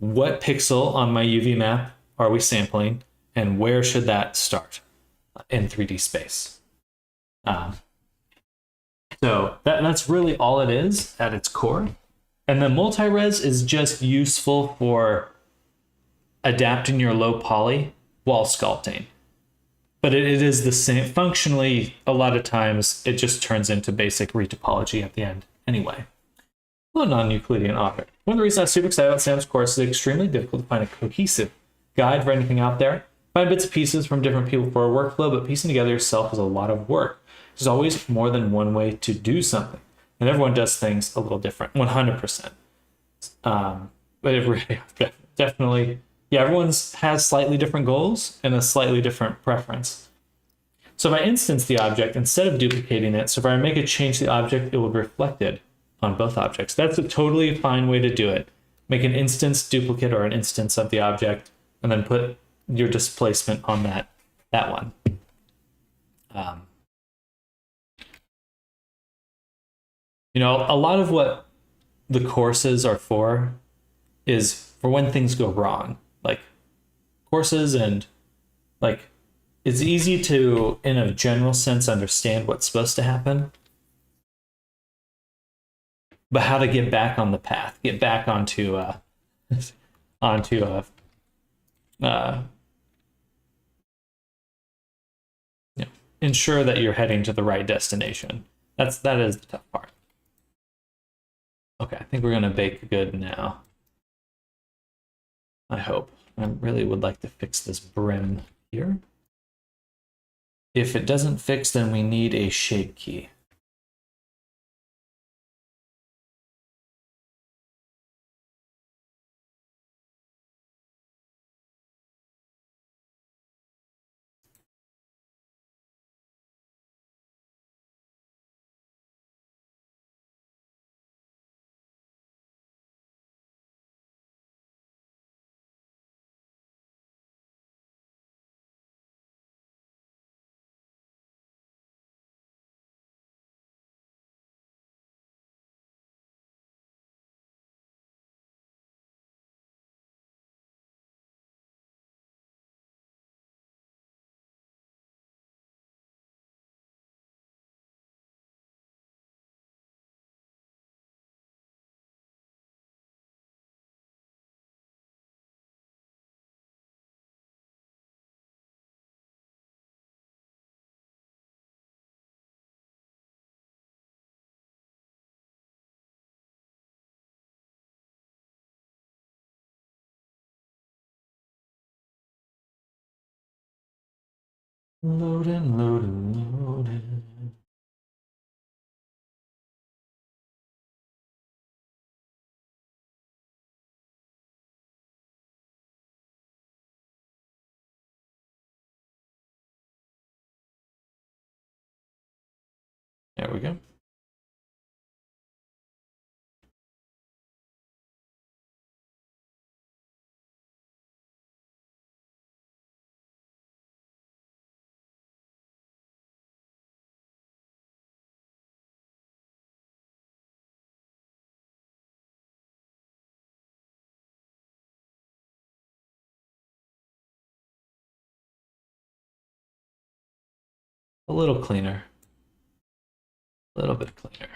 what pixel on my UV map are we sampling, and where should that start in 3D space. So that's really all it is at its core. And the multi-res is just useful for adapting your low poly while sculpting. But it is the same. Functionally, a lot of times, it just turns into basic retopology at the end anyway. Well, non-Euclidean object. One of the reasons I'm super excited about Sam's course is it's extremely difficult to find a cohesive guide for anything out there. Find bits and pieces from different people for a workflow, but piecing together yourself is a lot of work. There's always more than one way to do something. And everyone does things a little different, 100%. But definitely... Yeah, everyone has slightly different goals and a slightly different preference. So if I instance the object, instead of duplicating it, so if I make a change to the object, it will be reflected on both objects. That's a totally fine way to do it. Make an instance duplicate or an instance of the object, and then put your displacement on that one. A lot of what the courses are for is for when things go wrong. Like courses and like it's easy to, in a general sense, understand what's supposed to happen, but how to get back on the path, get back onto ensure that you're heading to the right destination. That is the tough part. Okay, I think we're gonna bake good now. I hope. I really would like to fix this brim here. If it doesn't fix, then we need a shape key. Loading, loading, loading. There we go. A little cleaner. A little bit cleaner.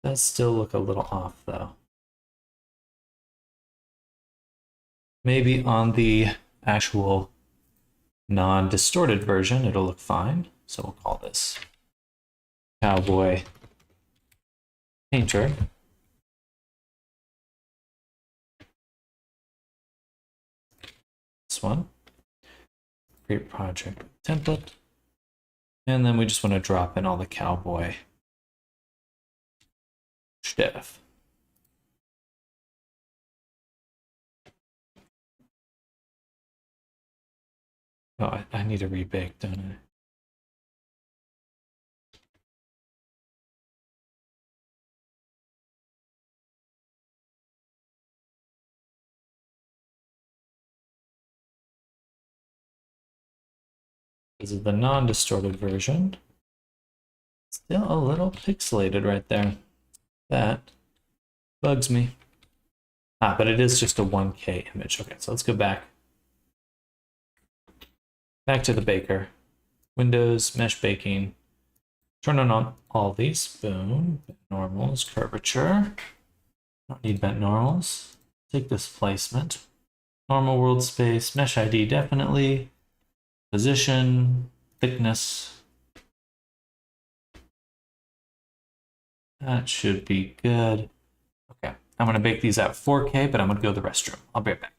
Does still look a little off though. Maybe on the actual non-distorted version, it'll look fine. So we'll call this Cowboy Painter. This one. Create project template. And then we just want to drop in all the cowboy stuff. Oh, I need a rebake, don't I? This is the non-distorted version. Still a little pixelated right there. That bugs me. Ah, but it is just a 1K image. Okay, so let's go back. Back to the baker. Windows, mesh baking. Turn on all these. Boom. Bent normals, curvature. Don't need bent normals. Take this placement. Normal world space, mesh ID definitely. Position, thickness. That should be good. Okay, I'm gonna bake these at 4K, but I'm gonna go to the restroom. I'll be right back.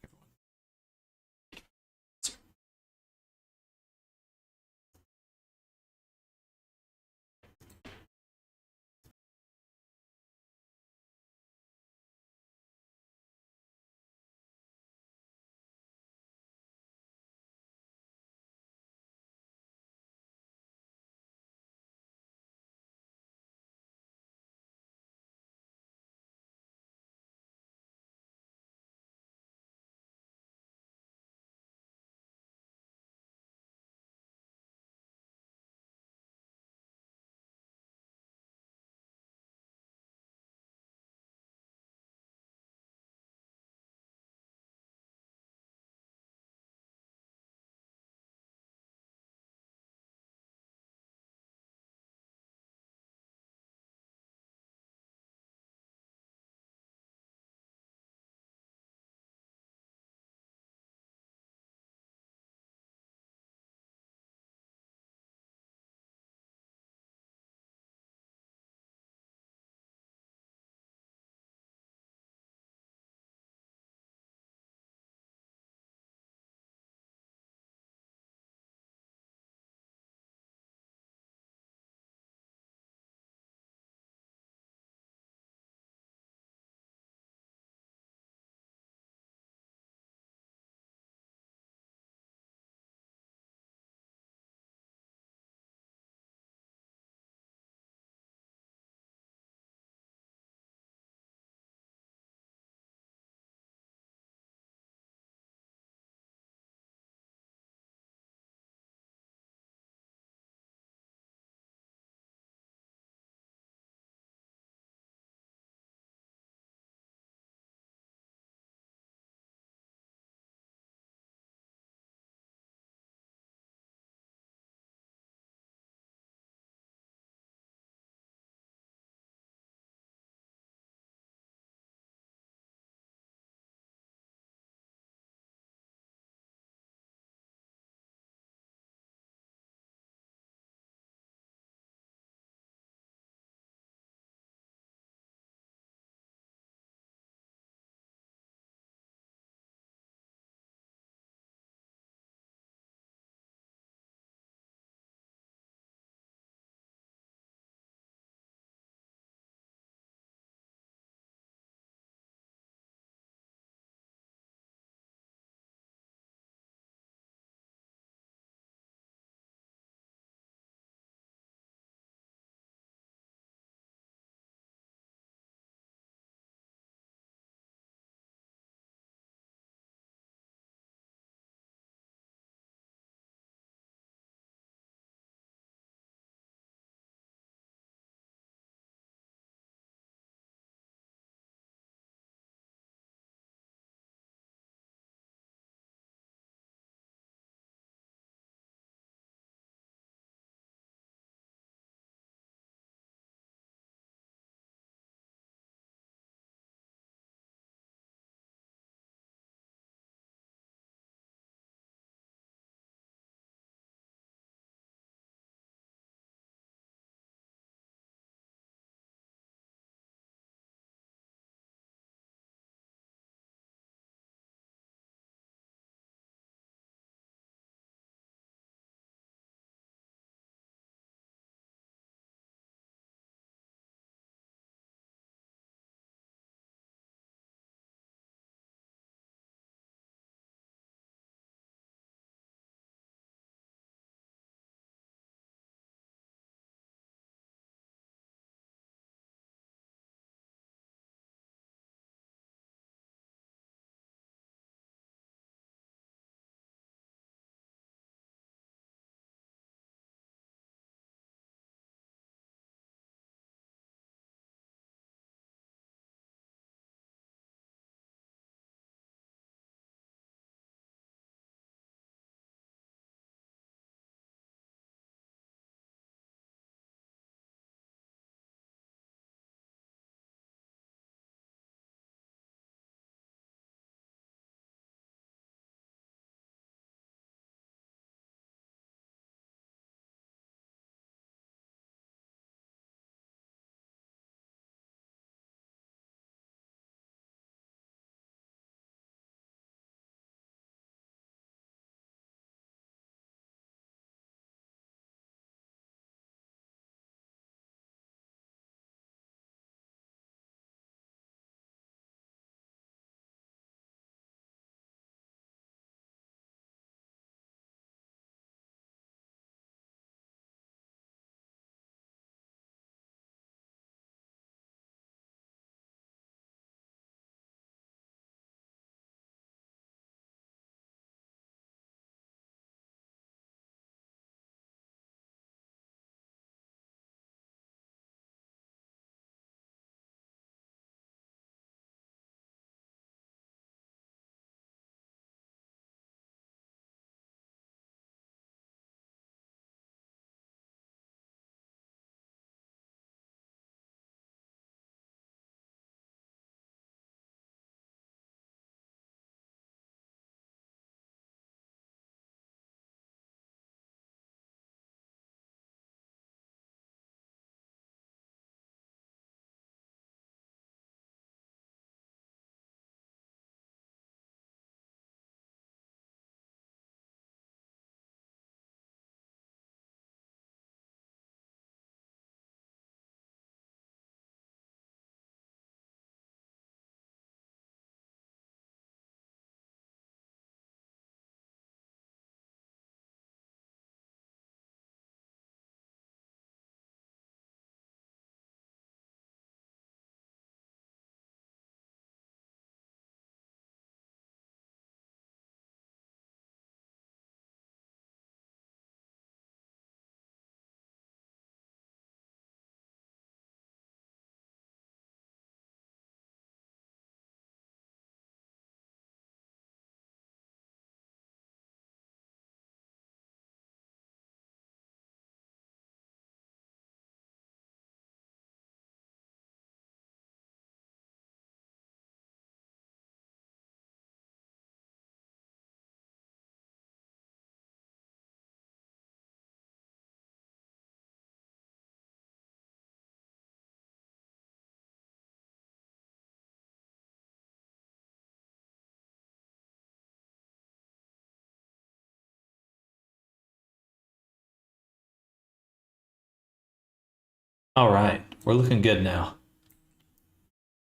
All right, we're looking good now.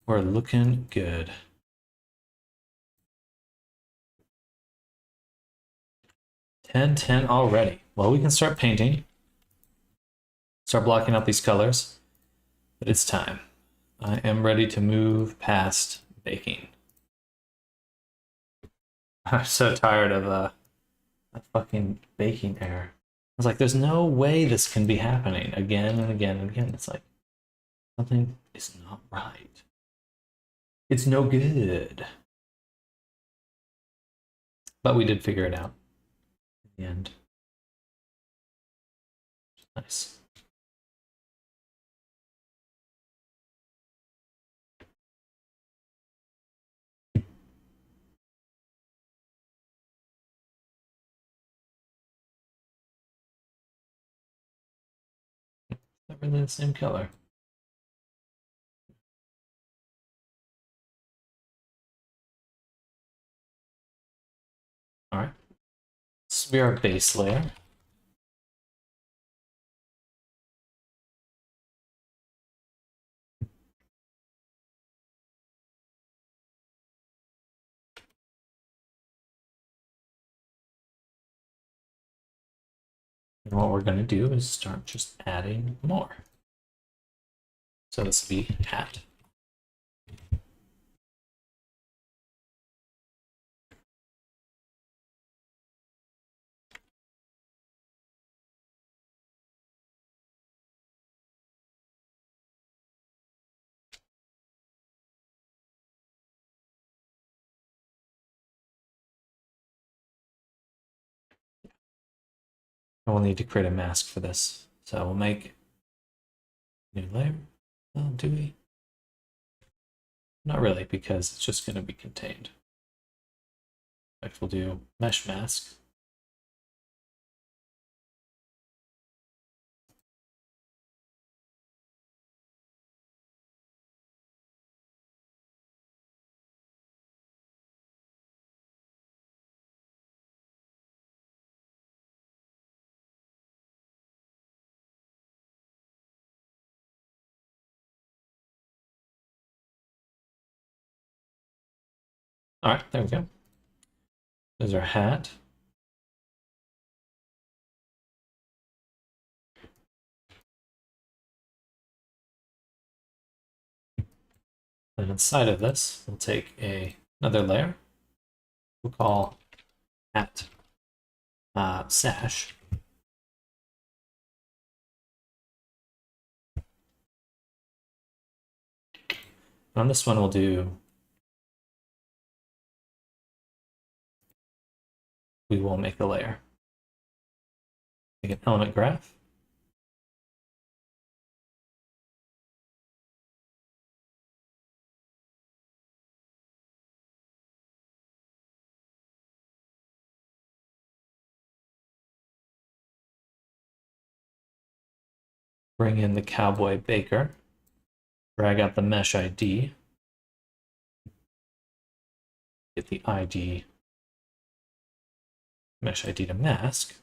We're looking good. 10-10 already. Well, we can start painting. Start blocking out these colors. But it's time. I am ready to move past baking. I'm so tired of that fucking baking error. I was like, there's no way this can be happening again and again and again. It's like, something is not right. It's no good. But we did figure it out in the end. Nice. Not really the same color. All right. This will be our base layer. And what we're going to do is start just adding more. So this will be hat. And we'll need to create a mask for this. So we'll make a new layer. Oh, do we? Not really, because it's just going to be contained. In fact, we'll do mesh mask. All right, there we go. There's our hat. And inside of this, we'll take another layer. We'll call hat sash. On this one, we'll do, we will make a layer. Make an element graph. Bring in the cowboy baker. Drag out the mesh ID. Get the ID, mesh ID to mask.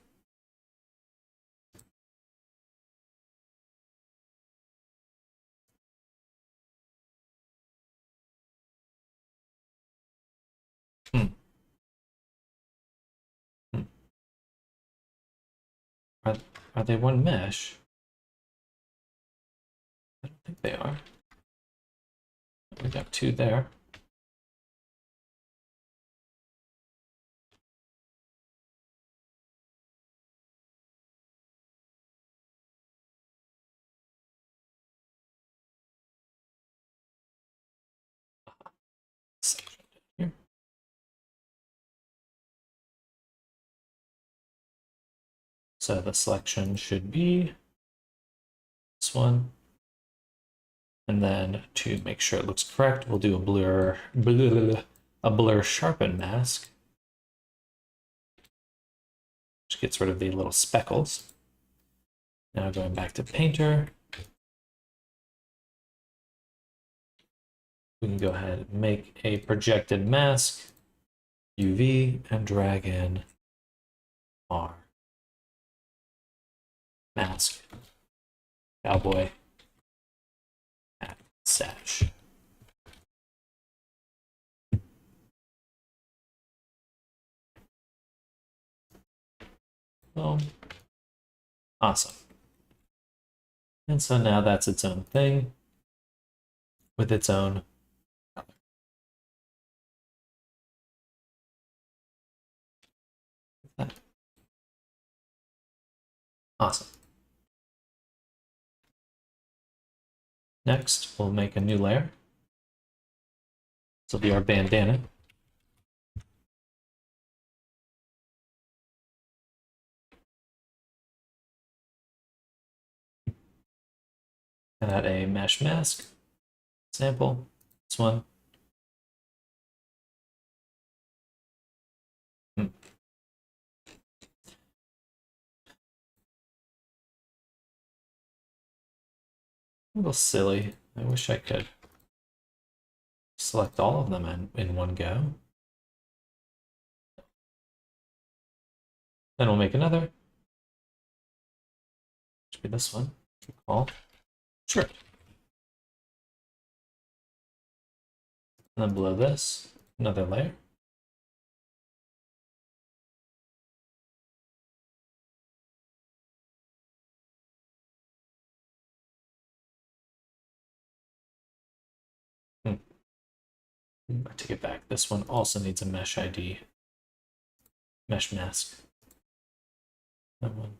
Are they one mesh? I don't think they are. We got two there. Section here. So the selection should be this one. And then to make sure it looks correct, we'll do a blur sharpen mask, which gets rid of the little speckles. Now going back to Painter, we can go ahead and make a projected mask, UV, and drag in our mask, cowboy Sash. Boom. Awesome. And so now that's its own thing with its own color. Awesome. Next, we'll make a new layer. This will be our bandana. And add a mesh mask sample. This one. A little silly. I wish I could select all of them in one go. Then we'll make another. Should be this one. Call. Sure. And then below this, another layer. I take it back. This one also needs a mesh ID. Mesh mask. That one.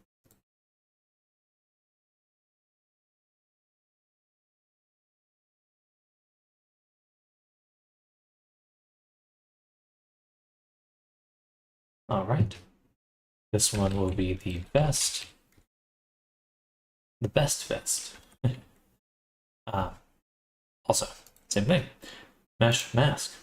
All right. This one will be the best. The best vest. Also, same thing. Mesh mask.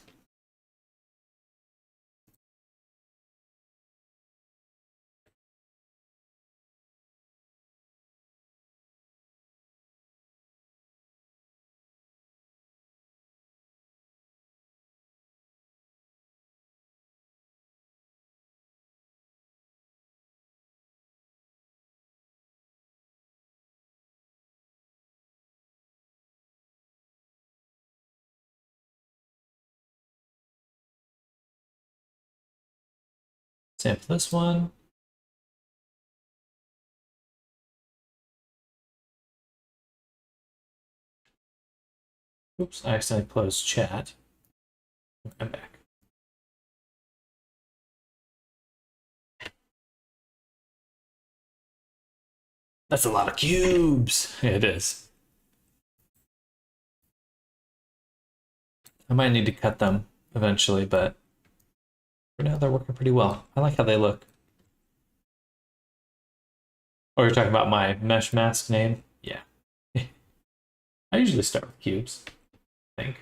Sample this one. Oops, I accidentally closed chat. I'm back. That's a lot of cubes. It is. I might need to cut them eventually, but for now they're working pretty well. I like how they look. Oh, you're talking about my mesh mask name? Yeah. I usually start with cubes. I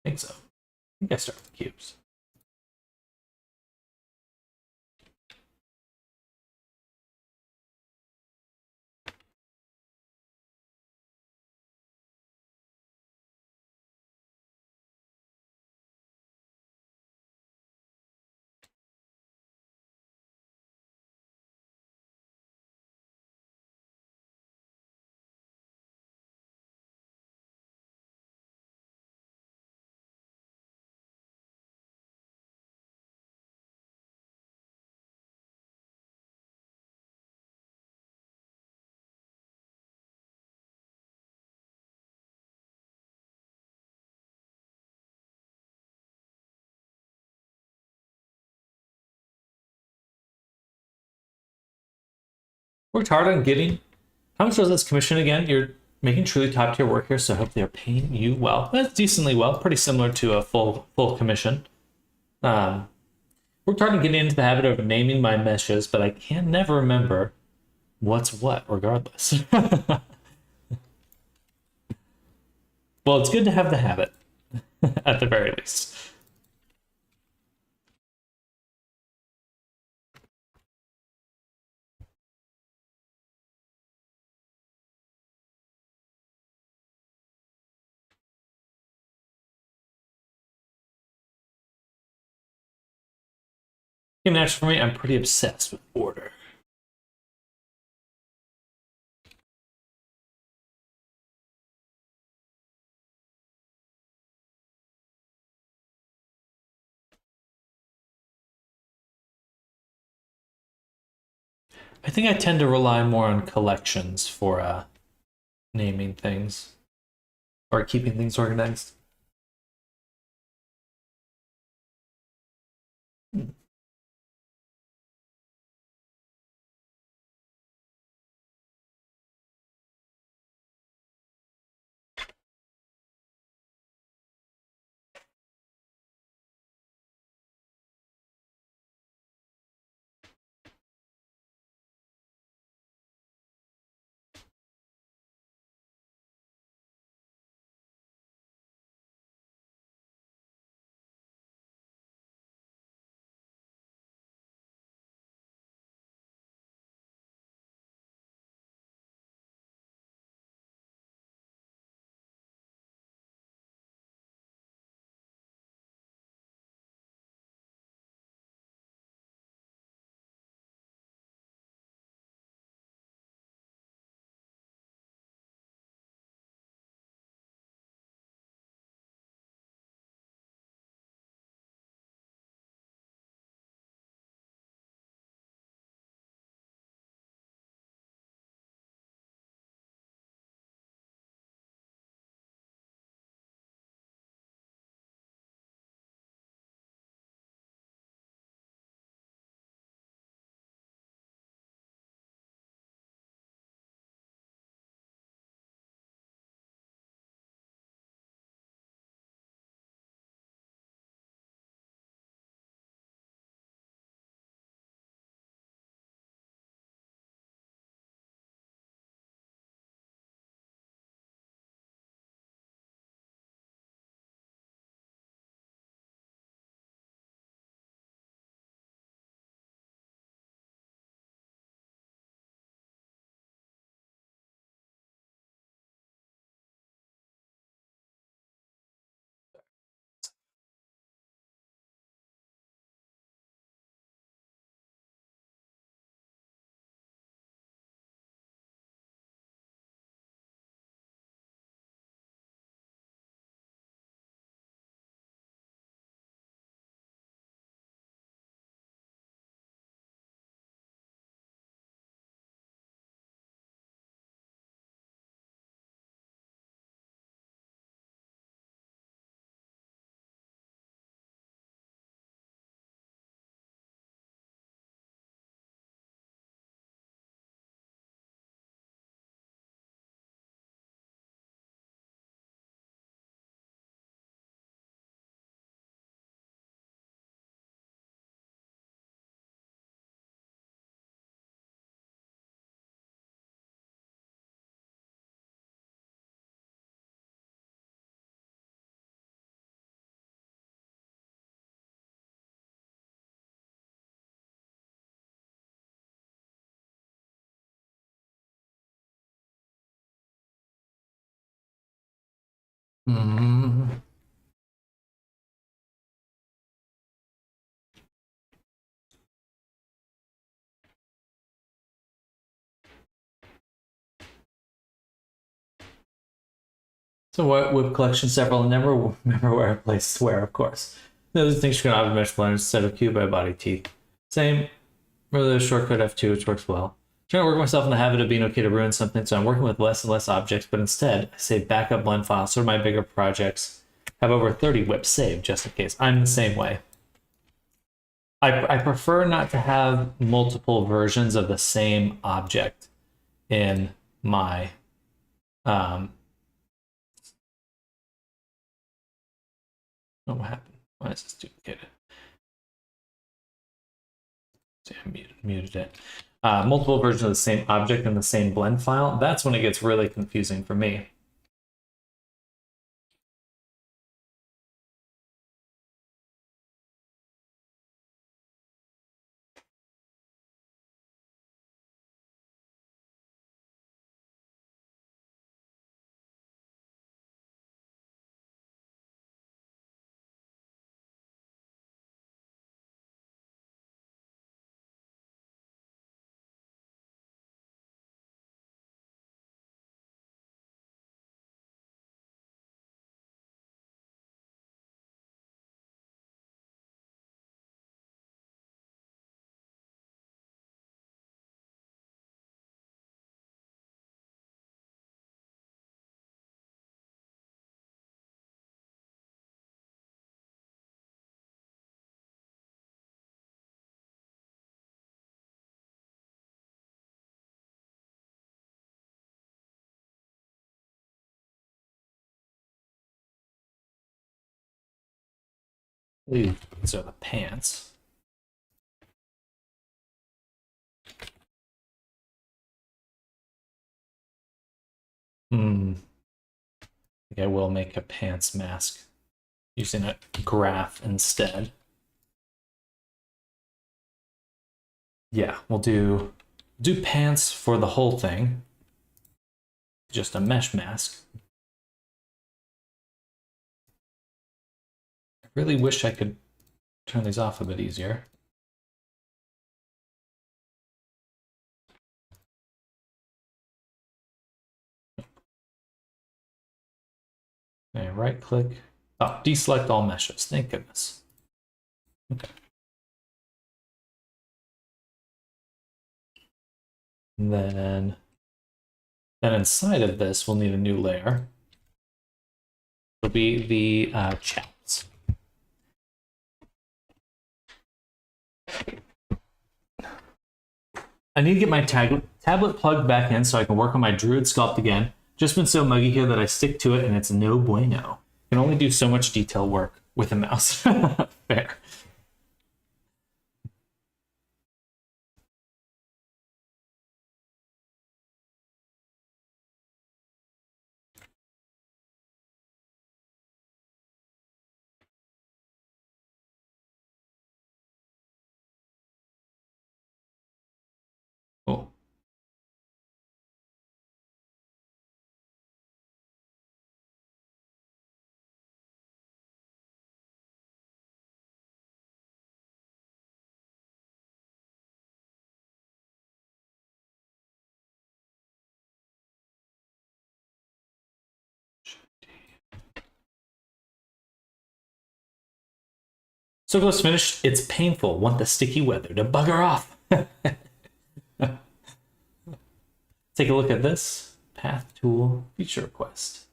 think so. I think I start with cubes. Worked hard on getting. How much was this commission again? You're making truly top tier work here, so I hope they're paying you well. That's decently well, pretty similar to a full commission. Worked hard on getting into the habit of naming my meshes, but I can never remember what's what, regardless. Well, it's good to have the habit, at the very least. Game Nature for me, I'm pretty obsessed with order. I think I tend to rely more on collections for naming things or keeping things organized. Mm. So what whip collection several and never remember where I placed where, of course. Those things you can auto mesh blend instead of cube by body teeth. Same. Remember the shortcut F2, which works well. Trying to work myself in the habit of being okay to ruin something, so I'm working with less and less objects, but instead I save backup blend files so my bigger projects have over 30 whips saved just in case. I'm the same way. I prefer not to have multiple versions of the same object in my oh, what happened? Why is this duplicated? See, I muted it. Multiple versions of the same object in the same blend file. That's when it gets really confusing for me. These are the pants. I think I will make a pants mask using a graph instead. Yeah, we'll do pants for the whole thing. Just a mesh mask. I really wish I could turn these off a bit easier. Okay, right click. Oh, deselect all meshes. Thank goodness. Okay. And then inside of this, we'll need a new layer. It'll be the chats. I need to get my tablet plugged back in so I can work on my Druid sculpt again. Just been so muggy here that I stick to it and it's no bueno. Can only do so much detail work with a mouse. Fair. Cool. So close finished, it's painful. Want the sticky weather to bugger off. Take a look at this. Path tool feature request.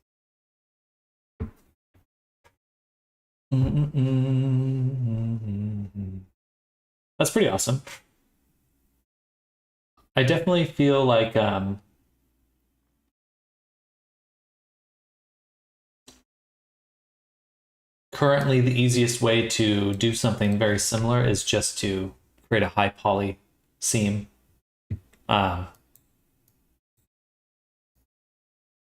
That's pretty awesome. I definitely feel like currently the easiest way to do something very similar is just to create a high poly seam.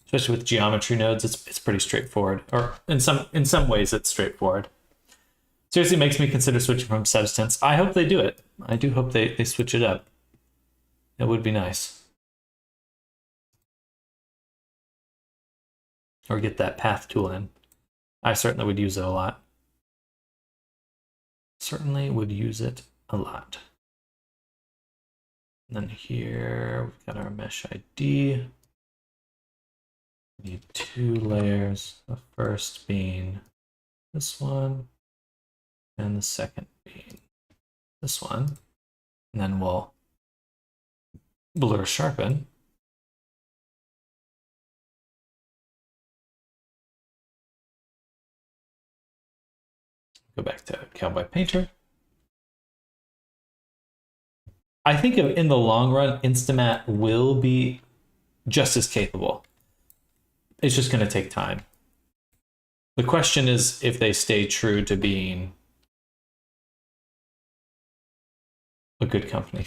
Especially with geometry nodes, it's pretty straightforward. Or in some ways, it's straightforward. Seriously makes me consider switching from Substance. I hope they do it. I do hope they switch it up. It would be nice. Or get that path tool in. I certainly would use it a lot. Certainly would use it a lot. And then here we've got our mesh ID. We need 2 layers. The first being this one, and the second being this one. And then we'll blur sharpen. Go back to Cowboy Painter. I think in the long run, Instamat will be just as capable. It's just going to take time. The question is if they stay true to being a good company.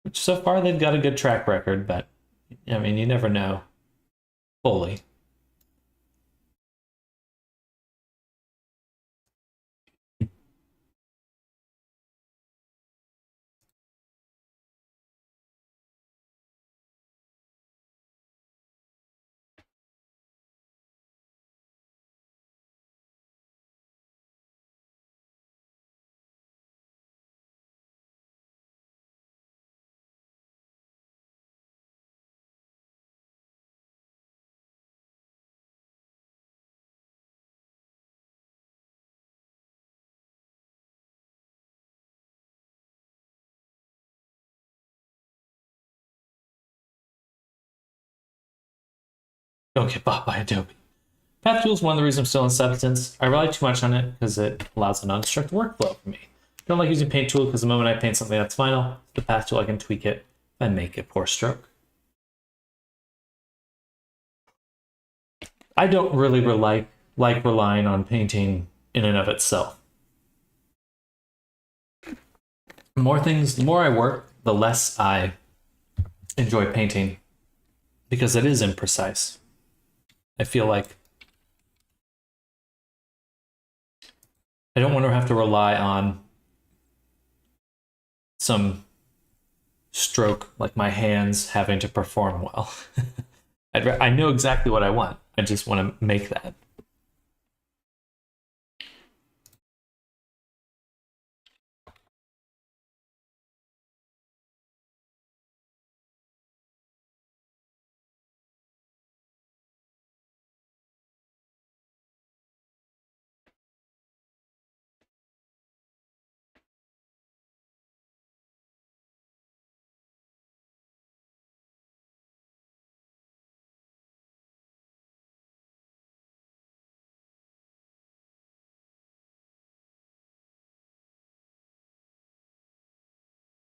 Which so far they've got a good track record, but I mean, you never know fully. Don't get bought by Adobe. Path Tool is one of the reasons I'm still in Substance. I rely too much on it because it allows an unstructured workflow for me. I don't like using Paint Tool because the moment I paint something that's final, the Path Tool I can tweak it and make a poor stroke. I don't really like like relying on painting in and of itself. The more I work, the less I enjoy painting because it is imprecise. I feel like I don't want to have to rely on some stroke, like my hands having to perform well. I know exactly what I want. I just want to make that.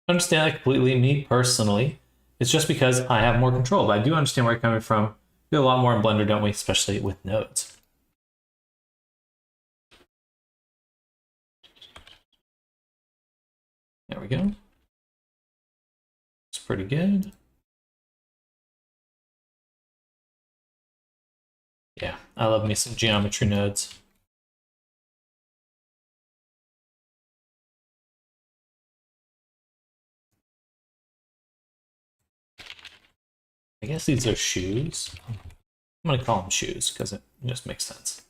I understand that completely. Me personally, it's just because I have more control. But I do understand where you're coming from. We do a lot more in Blender, don't we? Especially with nodes. There we go. It's pretty good. Yeah, I love me some geometry nodes. I guess these are shoes. I'm gonna call them shoes because it just makes sense.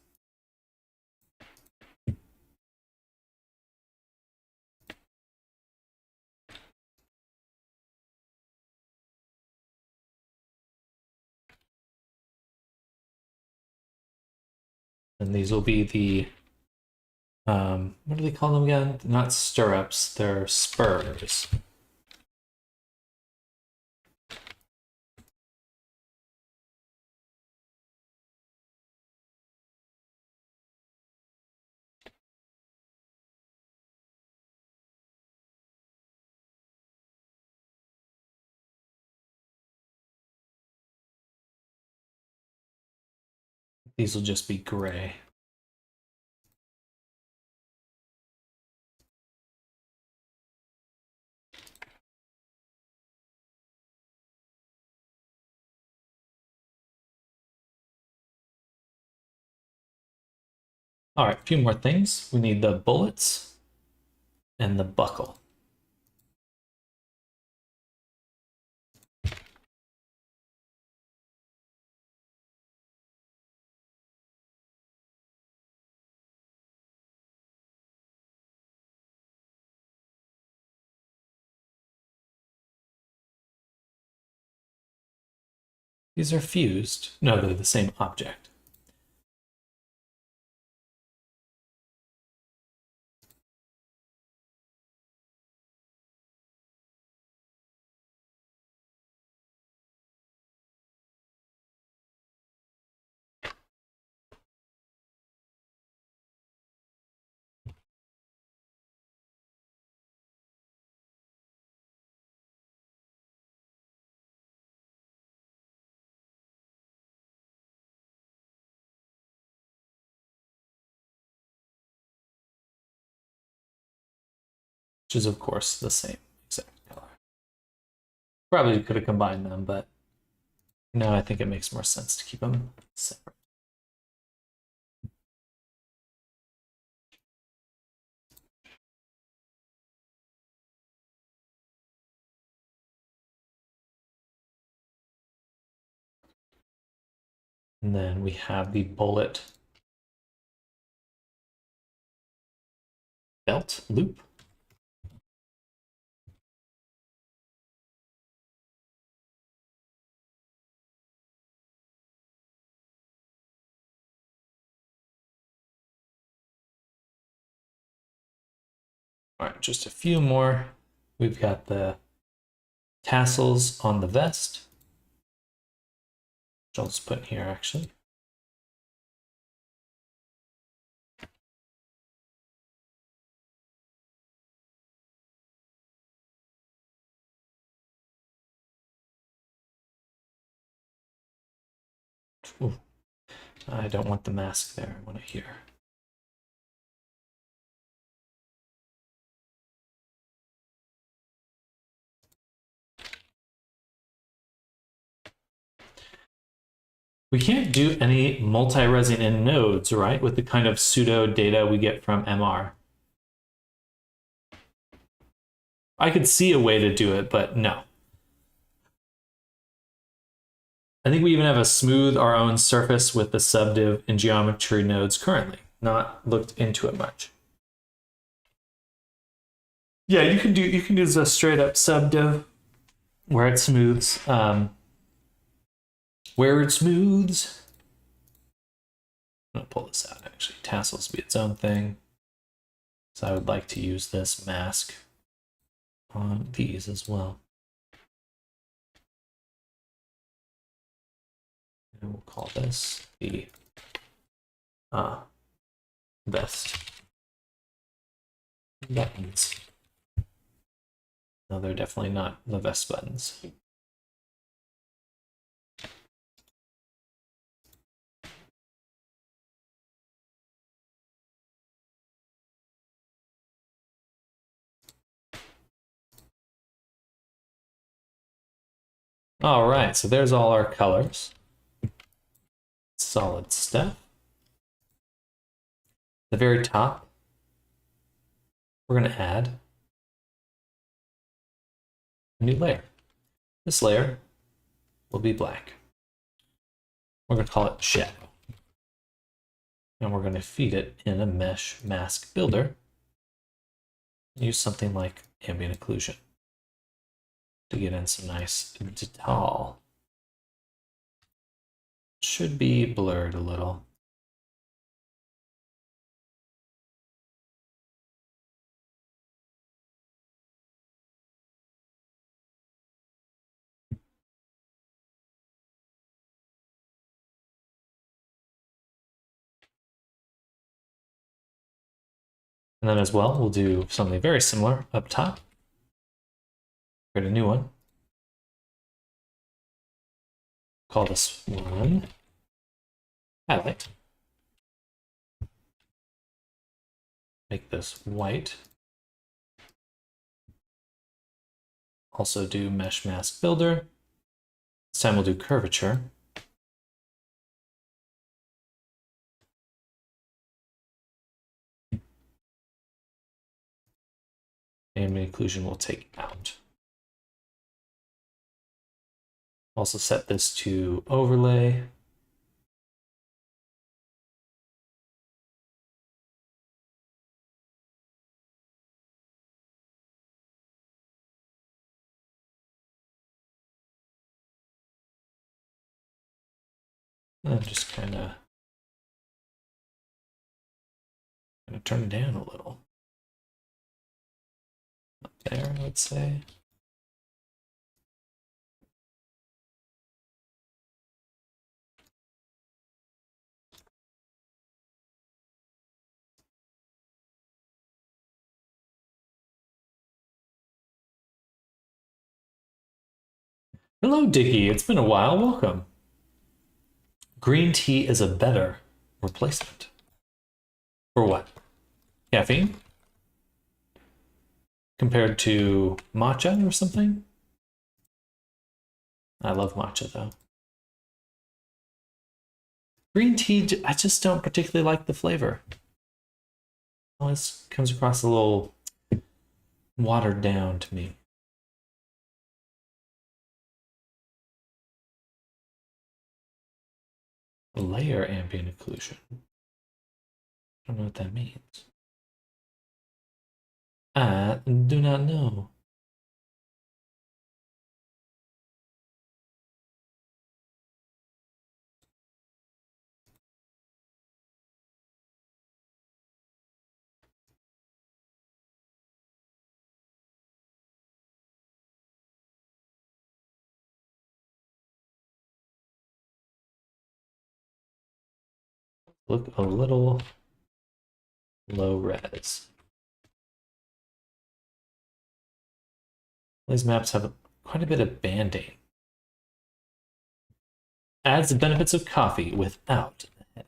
And these will be the what do they call them again? Not stirrups, they're spurs. These will just be gray. All right, a few more things. We need the bullets and the buckle. These are fused. No, they're the same object. Which is of course the same exact color. Probably could have combined them, but no, I think it makes more sense to keep them separate. And then we have the bullet belt loop. All right, just a few more. We've got the tassels on the vest, which I'll just put here actually. Ooh. I don't want the mask there. I want it here. We can't do any multi-resing in nodes, right? With the kind of pseudo data we get from MR. I could see a way to do it, but no. I think we even have a smooth our own surface with the subdiv in geometry nodes currently. Not looked into it much. Yeah, you can use a straight up subdiv where it smooths. Where it smooths. I'm gonna pull this out actually. Tassels be its own thing. So I would like to use this mask on these as well. And we'll call this the best buttons. No, they're definitely not the best buttons. All right, so there's all our colors. Solid stuff. The very top, we're going to add a new layer. This layer will be black. We're going to call it shadow. And we're going to feed it in a mesh mask builder. Use something like ambient occlusion to get in some nice detail. Should be blurred a little. And then as well, we'll do something very similar up top. Create a new one. Call this one highlight. Make this white. Also do mesh mask builder. This time we'll do curvature. Ambient occlusion will take out. Also set this to overlay. And just kind of turn it down a little. Up there, let's say. Hello, Dicky. It's been a while. Welcome. Green tea is a better replacement. For what? Caffeine? Compared to matcha or something? I love matcha though. Green tea, I just don't particularly like the flavor. Always comes across a little watered down to me. Layer ambient occlusion. I don't know what that means. I do not know. Look a little low res. These maps have quite a bit of banding. Adds the benefits of coffee without the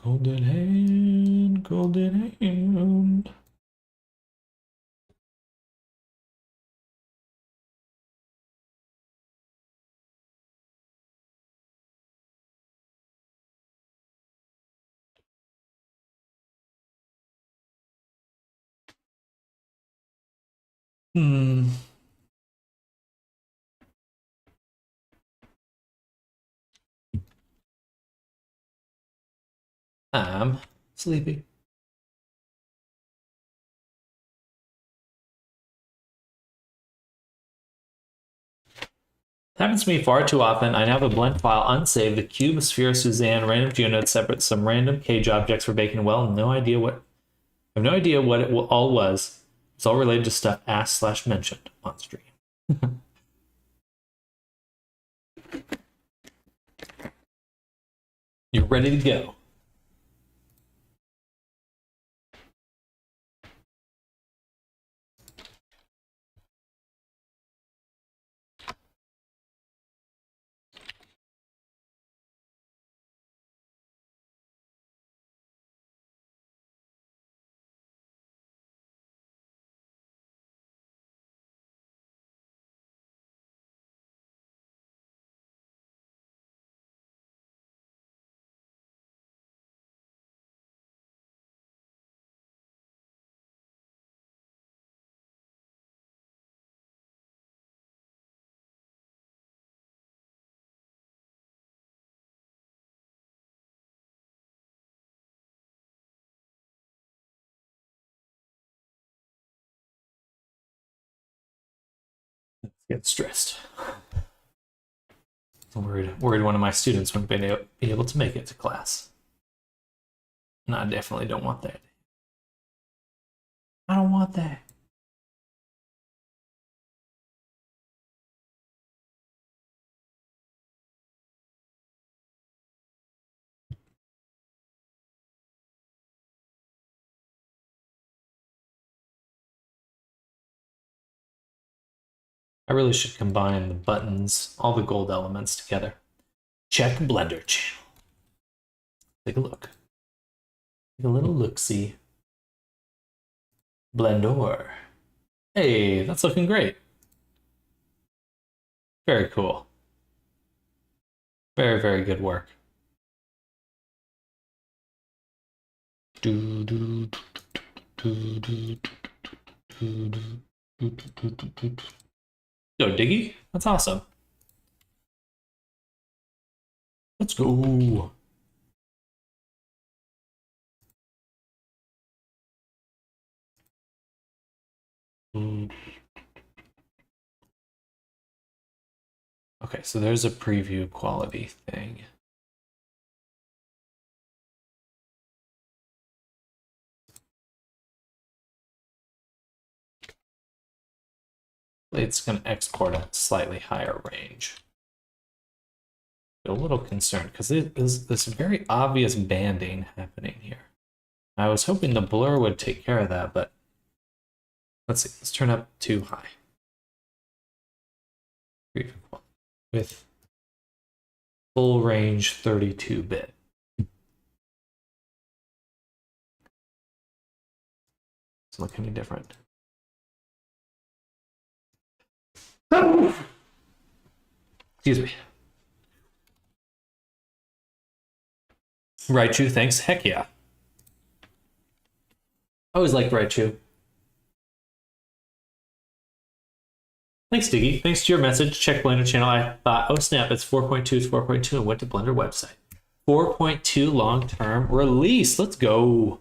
Golden hand, golden hand. Hmm. I'm sleepy. Happens to me far too often. I now have a blend file unsaved, a cube, a sphere, Suzanne, random geonodes separate, some random cage objects for baking well. No idea what. I have no idea what it all was. It's all related to stuff asked / mentioned on stream. You're ready to go. Let's get stressed. I'm worried one of my students wouldn't be able to make it to class. And I definitely don't want that. I don't want that. I really should combine the buttons, all the gold elements together. Check Blender channel. Take a look. Take a little look-see. Blendor. Hey, that's looking great. Very cool. Very, very good work. Yo, Diggy, that's awesome. Let's go. Okay, so there's a preview quality thing. It's going to export at slightly higher range. A little concerned because there's this very obvious banding happening here. I was hoping the blur would take care of that, but let's see. Let's turn up too high. With full range 32-bit. Doesn't look any different. Excuse me. Raichu, thanks. Heck yeah. I always liked Raichu. Thanks, Diggy. Thanks to your message. Check Blender channel. I thought, oh snap, it's 4.2, it's 4.2, and went to Blender website. 4.2 long-term release. Let's go.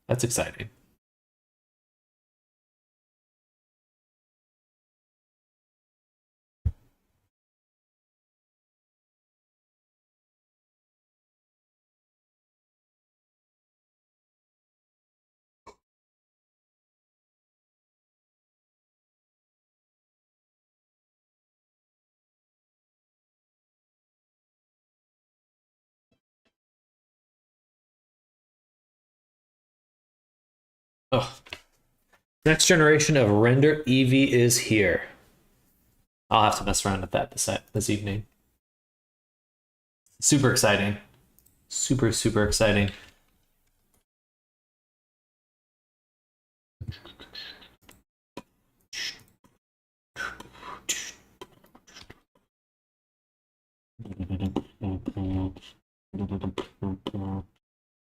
That's exciting. Oh. Next generation of Render Eevee is here. I'll have to mess around with that this evening. Super exciting. Super, super exciting.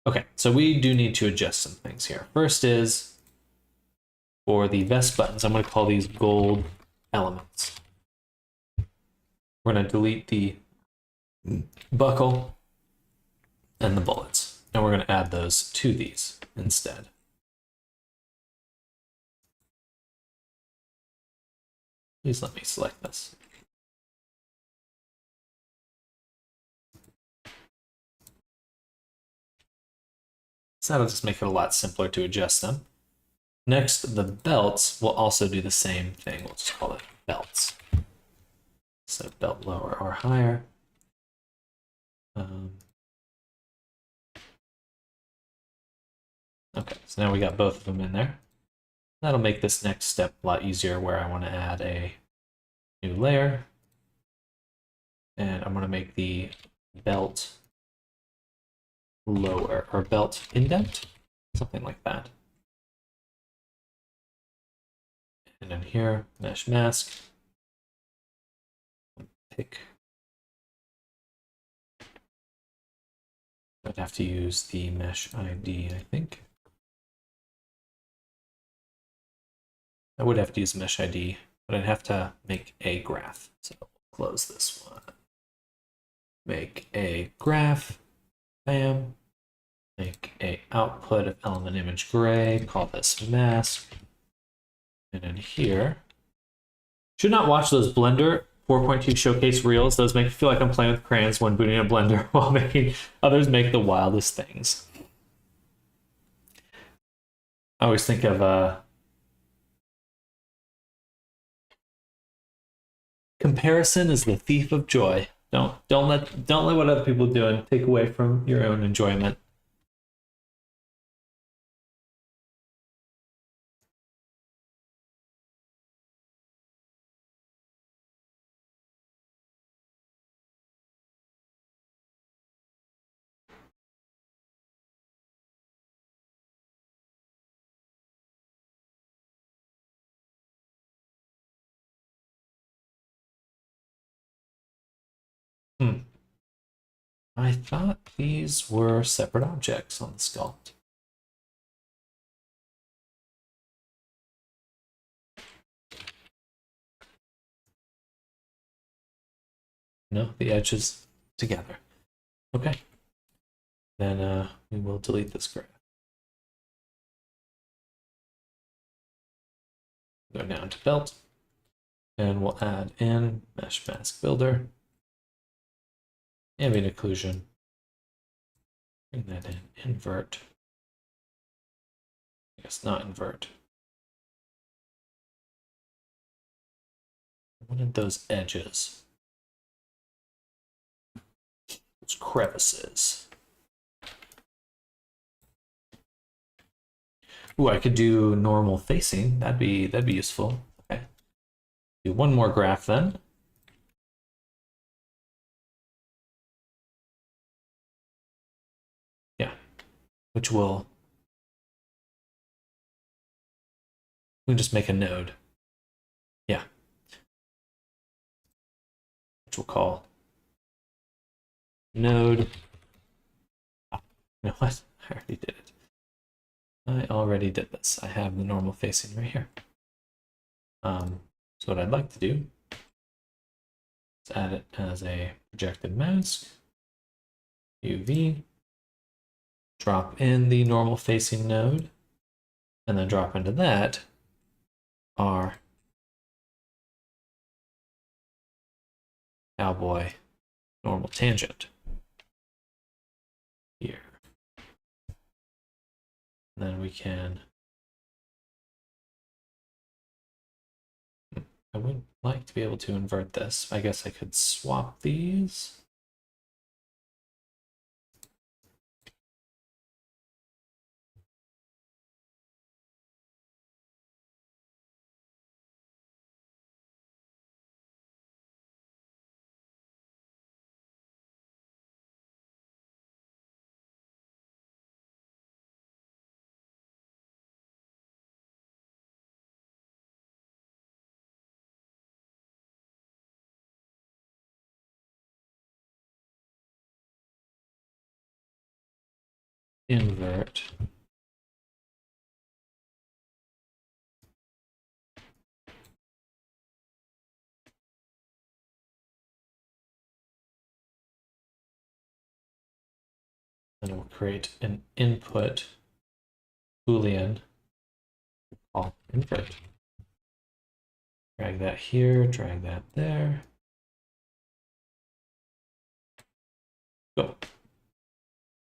Okay, so we do need to adjust some things here. First is for the vest buttons, I'm going to call these gold elements. We're going to delete the buckle and the bullets, and we're going to add those to these instead. Please let me select this. So that'll just make it a lot simpler to adjust them. Next, the belts will also do the same thing. We'll just call it belts. So belt lower or higher. Okay, so now we got both of them in there. That'll make this next step a lot easier where I want to add a new layer. And I'm going to make the belt lower, or belt indent, something like that. And then here, mesh mask, pick. I'd have to use the mesh ID, I think. I would have to use mesh ID, but I'd have to make a graph. So close this one. Make a graph, bam. Make a output of element image gray, call this mask. And then here, should not watch those Blender 4.2 showcase reels. Those make me feel like I'm playing with crayons when booting a Blender while making others make the wildest things. I always think of comparison is the thief of joy. Don't let what other people are doing take away from your own enjoyment. I thought these were separate objects on the sculpt. No, the edges together. Okay. Then we will delete this graph. Go down to belt, and we'll add in mesh mask builder, ambient occlusion. Bring that in, invert. I guess not invert. I wanted those edges, those crevices. Ooh, I could do normal facing. That'd be useful. Okay. Do one more graph then. Yeah. Which will we can just make a node. Yeah. Which we'll call node. Oh, you know what? I already did it. I already did this. I have the normal facing right here. So what I'd like to do is add it as a projected mask, UV, drop in the normal facing node, and then drop into that our cowboy normal tangent here. And then we can, I would like to be able to invert this. I guess I could swap these. invert and we'll create an input Boolean called invert. Drag that here, drag that there. Go.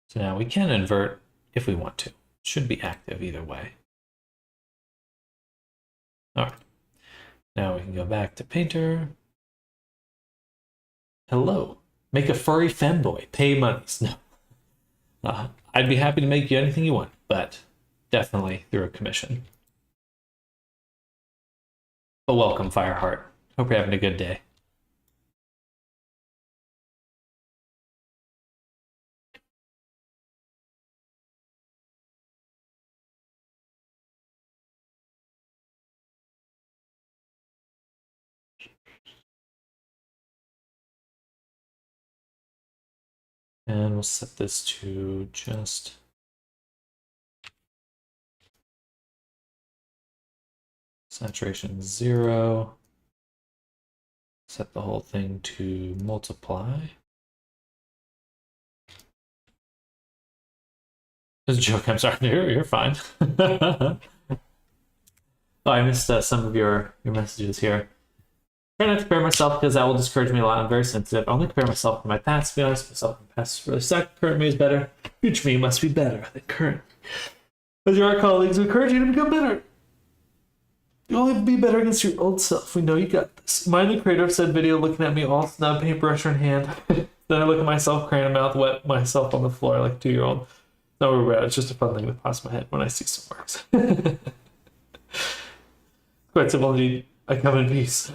So now we can invert if we want to. Should be active either way. All right. Now we can go back to Painter. Hello. Make a furry femboy. Pay monies. No. I'd be happy to make you anything you want, but definitely through a commission. But welcome, Fireheart. Hope you're having a good day. And we'll set this to just saturation 0. Set the whole thing to multiply. It's a joke, I'm sorry. You're fine. Oh, I missed some of your messages here. Try not to compare myself because that will discourage me a lot. I'm very sensitive. I only compare myself to my past, to be honest. Myself and past really suck. Current me is better. Future me must be better than current. As your colleagues, we encourage you to become better. You only be better against your old self. We know you got this. Am I the creator of said video looking at me all snub, paintbrush in hand? Then I look at myself, crying mouth, wet myself on the floor like a 2-year-old. No regret. It's just a fun thing that pops in my head when I see some works. Quite simple indeed. I come in peace.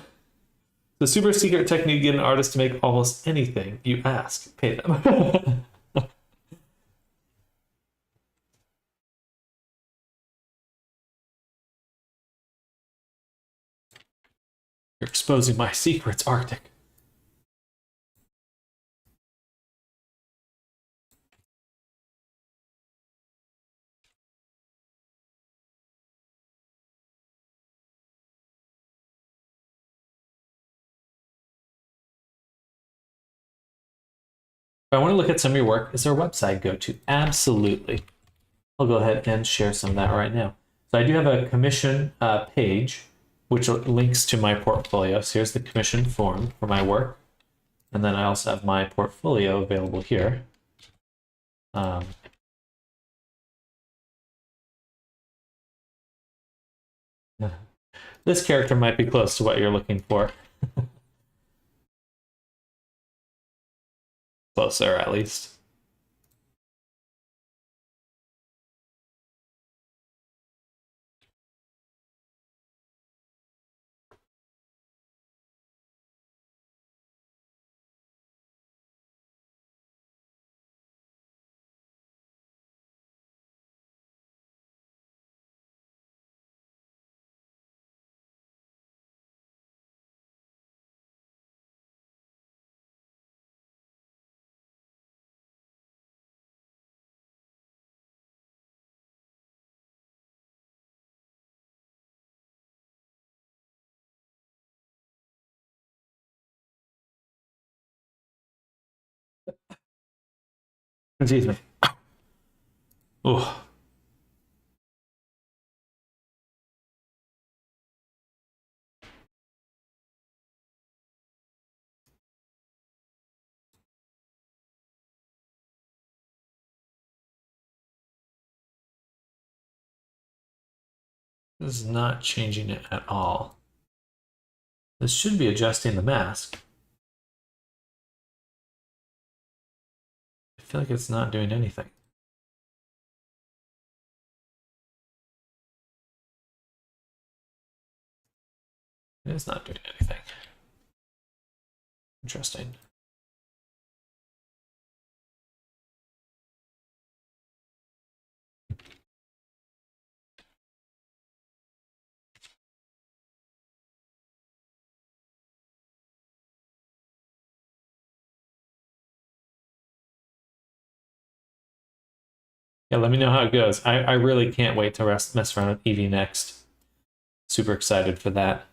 The super secret technique to get an artist to make almost anything you ask. Pay them. You're exposing my secrets, Arctic. If I want to look at some of your work, is there a website go to? Absolutely. I'll go ahead and share some of that right now. So I do have a commission page, which links to my portfolio. So here's the commission form for my work. And then I also have my portfolio available here. This character might be close to what you're looking for. Closer, at least. Excuse me. Oh. This is not changing it at all. This should be adjusting the mask. I feel like it's not doing anything. It is not doing anything. Interesting. Yeah, let me know how it goes. I really can't wait to mess around with Eevee next. Super excited for that.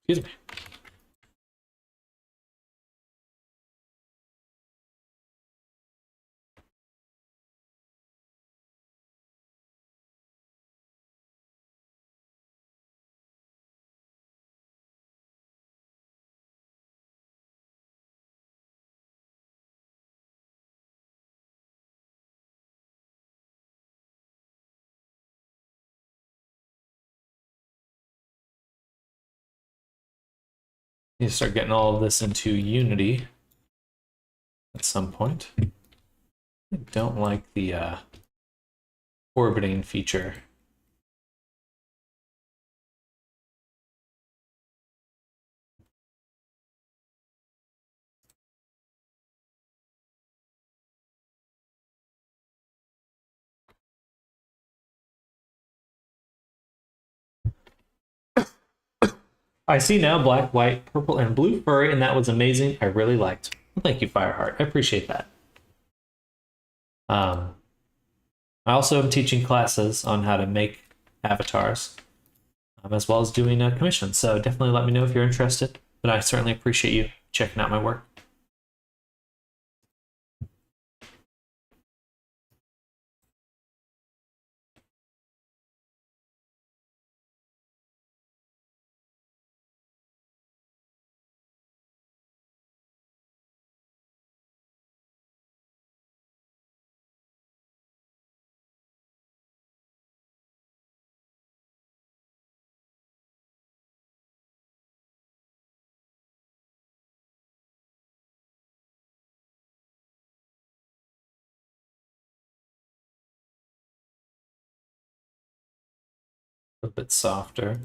Excuse me. You start getting all of this into Unity at some point. I don't like the orbiting feature. I see now black, white, purple, and blue furry, and that was amazing. I really liked. Thank you, Fireheart. I appreciate that. I also am teaching classes on how to make avatars, as well as doing a commission. So definitely let me know if you're interested. But I certainly appreciate you checking out my work. A bit softer.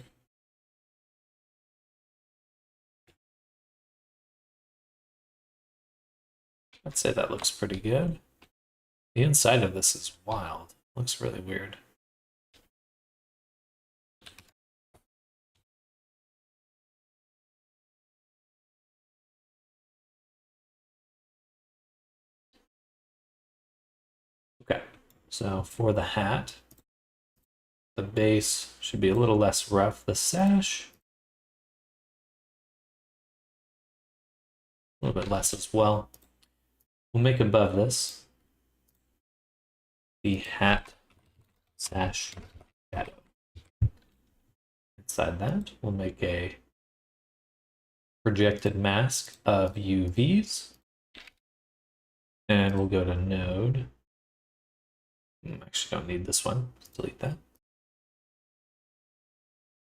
I'd say that looks pretty good. The inside of this is wild. Looks really weird. Okay, so for the hat, the base should be a little less rough. The sash, a little bit less as well. We'll make above this the hat sash shadow. Inside that, we'll make a projected mask of UVs. And we'll go to node. Actually, don't need this one. Let's delete that.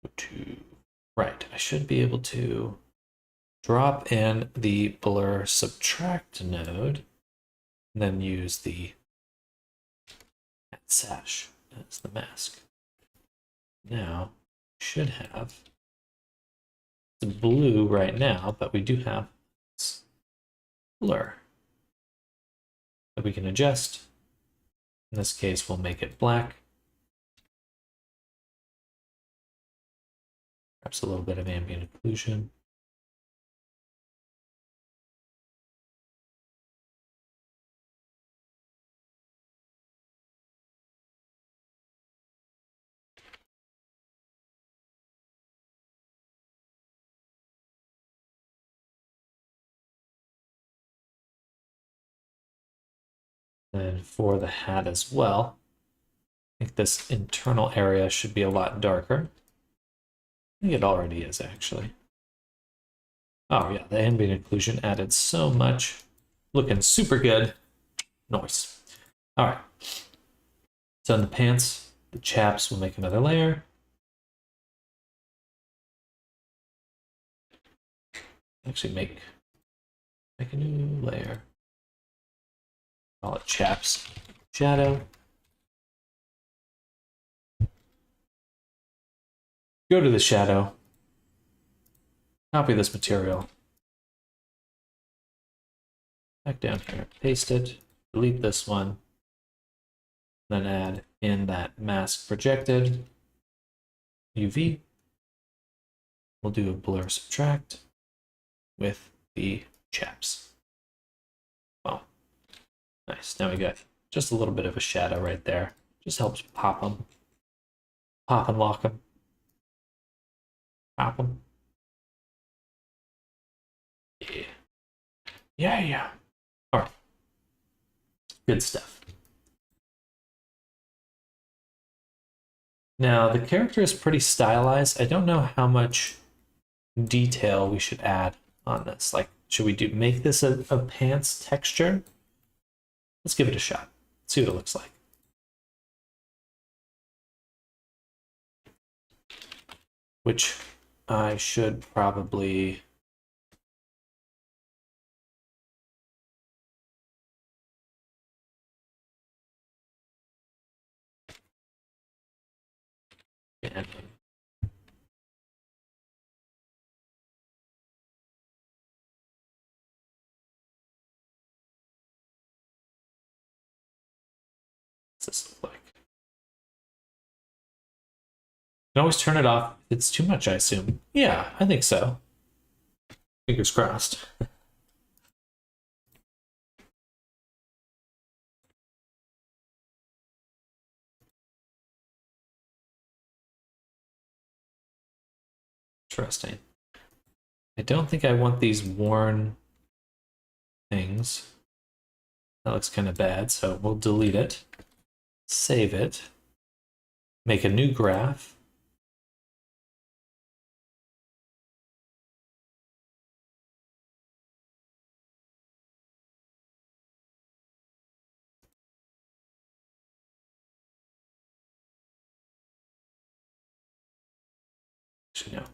Go to right. I should be able to drop in the blur subtract node, and then use the sash as the mask. Now, we should have the blue right now, but we do have blur that we can adjust. In this case, we'll make it black. Perhaps a little bit of ambient occlusion. And for the hat as well, I think this internal area should be a lot darker. I think it already is, actually. Oh yeah, the ambient occlusion added so much. Looking super good. Nice. All right. So in the pants, the chaps, we'll make another layer. Actually make a new layer. Call it chaps shadow. Go to the shadow. Copy this material. Back down here. Paste it. Delete this one. Then add in that mask projected. UV. We'll do a blur subtract with the chaps. Well, nice. Now we got just a little bit of a shadow right there. Just helps pop them. Pop and lock them. Pop them. Yeah. Yeah, yeah. All right. Good stuff. Now, the character is pretty stylized. I don't know how much detail we should add on this. Like, should we make this a pants texture? Let's give it a shot. See what it looks like. Which I should probably... And what's this look like? You can always turn it off. It's too much, I assume. Yeah, I think so. Fingers crossed. Interesting. I don't think I want these worn things. That looks kind of bad, so we'll delete it. Save it. Make a new graph. Actually, no.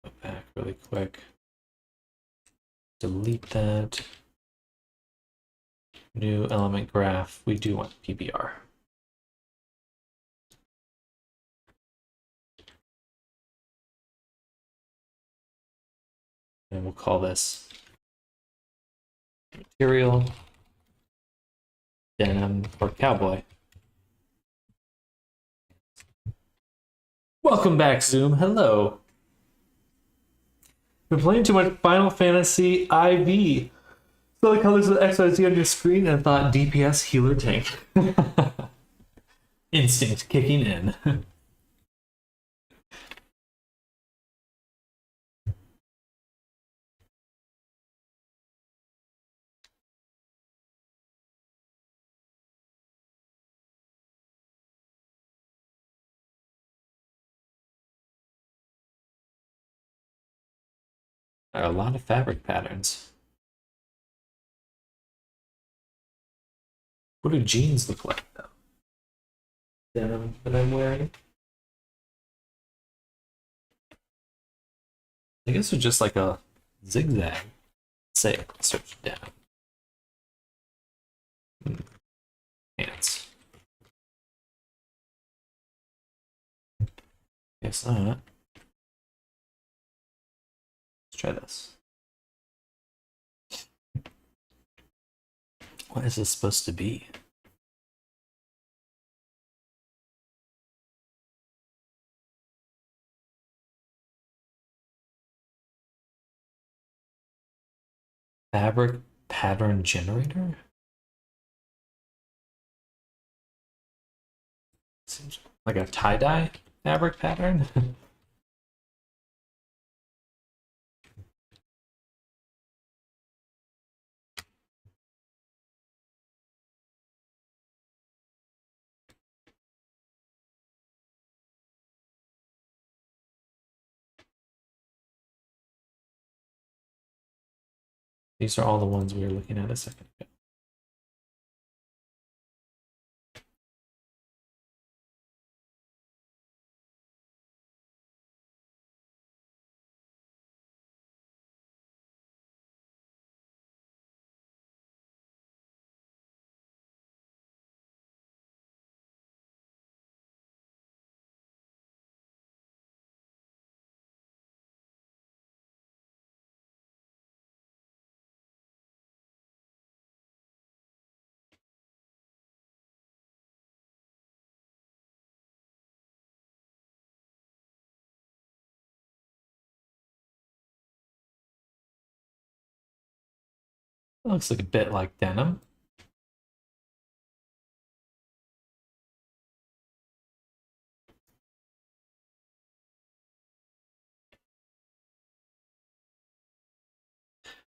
Go back really quick. Delete that. New element graph. We do want PBR. And we'll call this material denim or cowboy. Welcome back, Zoom. Hello. Been playing too much Final Fantasy IV. Saw the colors of XYZ on your screen and thought DPS healer tank. Instinct kicking in. There are a lot of fabric patterns. What do jeans look like, though? Denim that I'm wearing? I guess it's just like a zigzag. Say, search denim. Pants. Guess not. Let's try this. What is this supposed to be? Fabric pattern generator? Seems like a tie-dye fabric pattern. These are all the ones we were looking at a second ago. It looks like a bit like denim.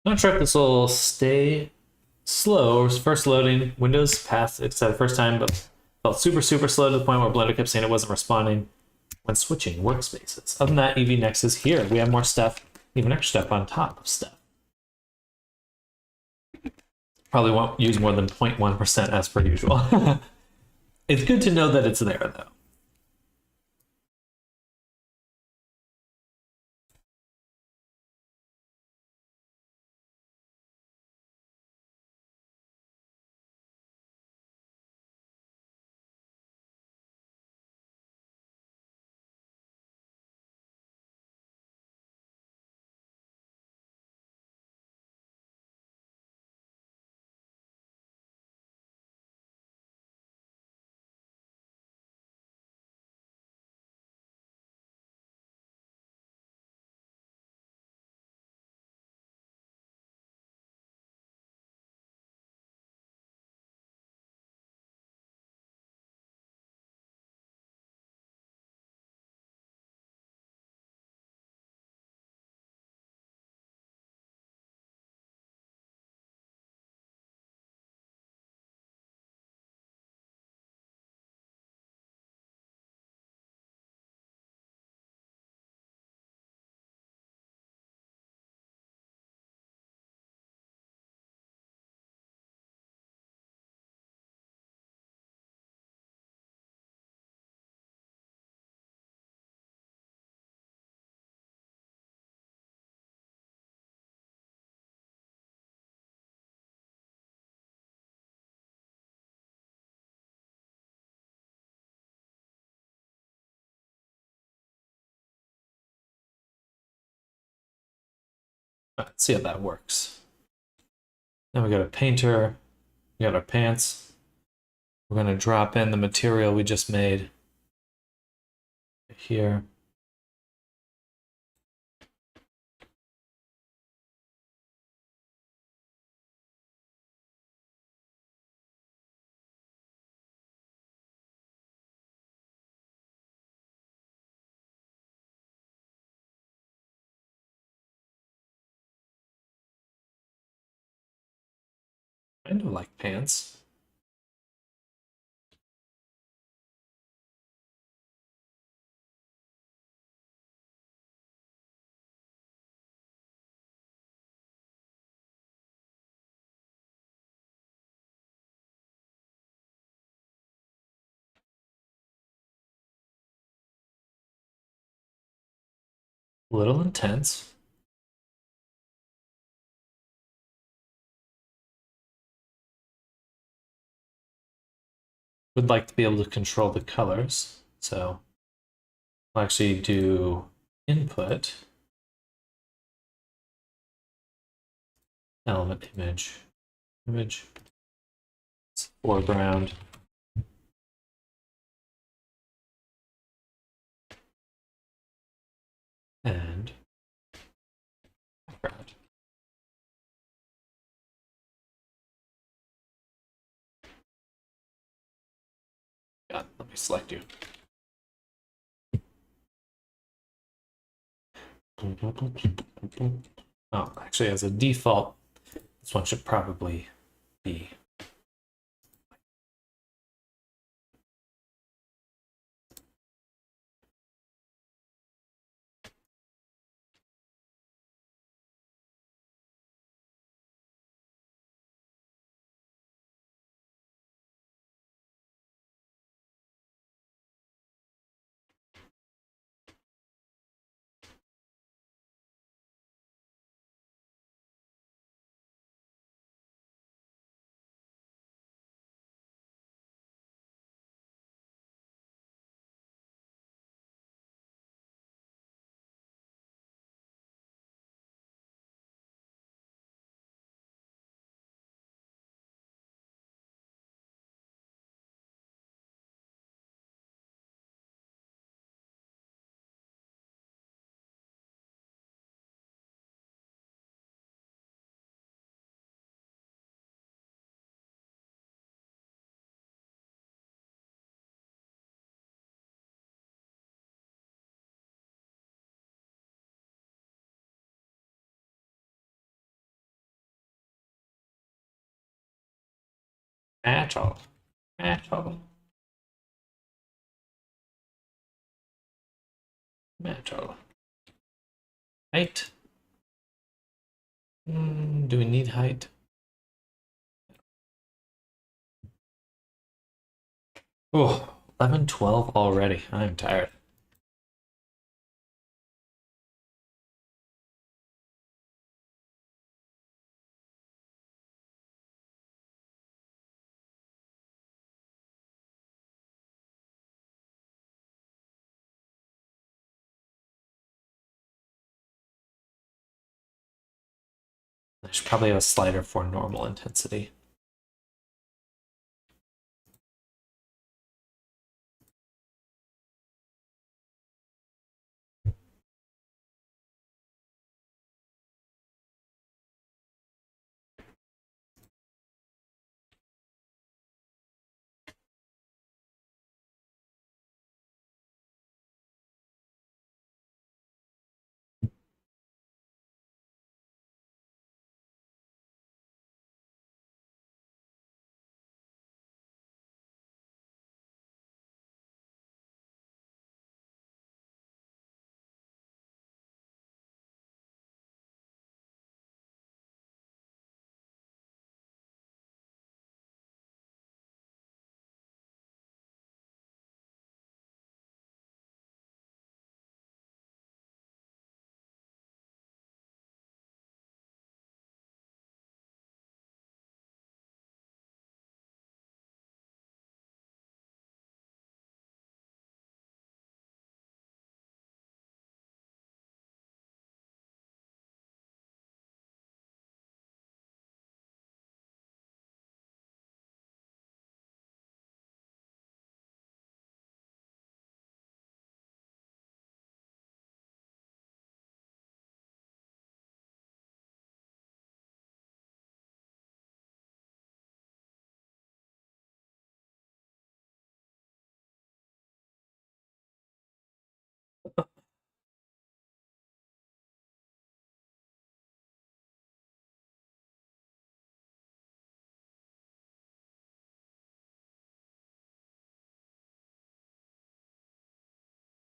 Not sure if this will stay slow. First loading, Windows passed it the first time, but felt super, super slow to the point where Blender kept saying it wasn't responding when switching workspaces. Other than that, EV Next is here. We have more stuff, even extra stuff on top of stuff. Probably won't use more than 0.1% as per usual. It's good to know that it's there, though. Let's see how that works. Now we got a painter, we got our pants. We're going to drop in the material we just made here. Kind of like pants. A little intense. Would like to be able to control the colors. So I'll actually do input, element image, foreground, and background. Yeah, let me select you. Oh, actually, as a default, this one should probably be At all. At all. At all. Height. Do we need height? Oh, 11, 12 already. I'm tired. I should probably have a slider for normal intensity.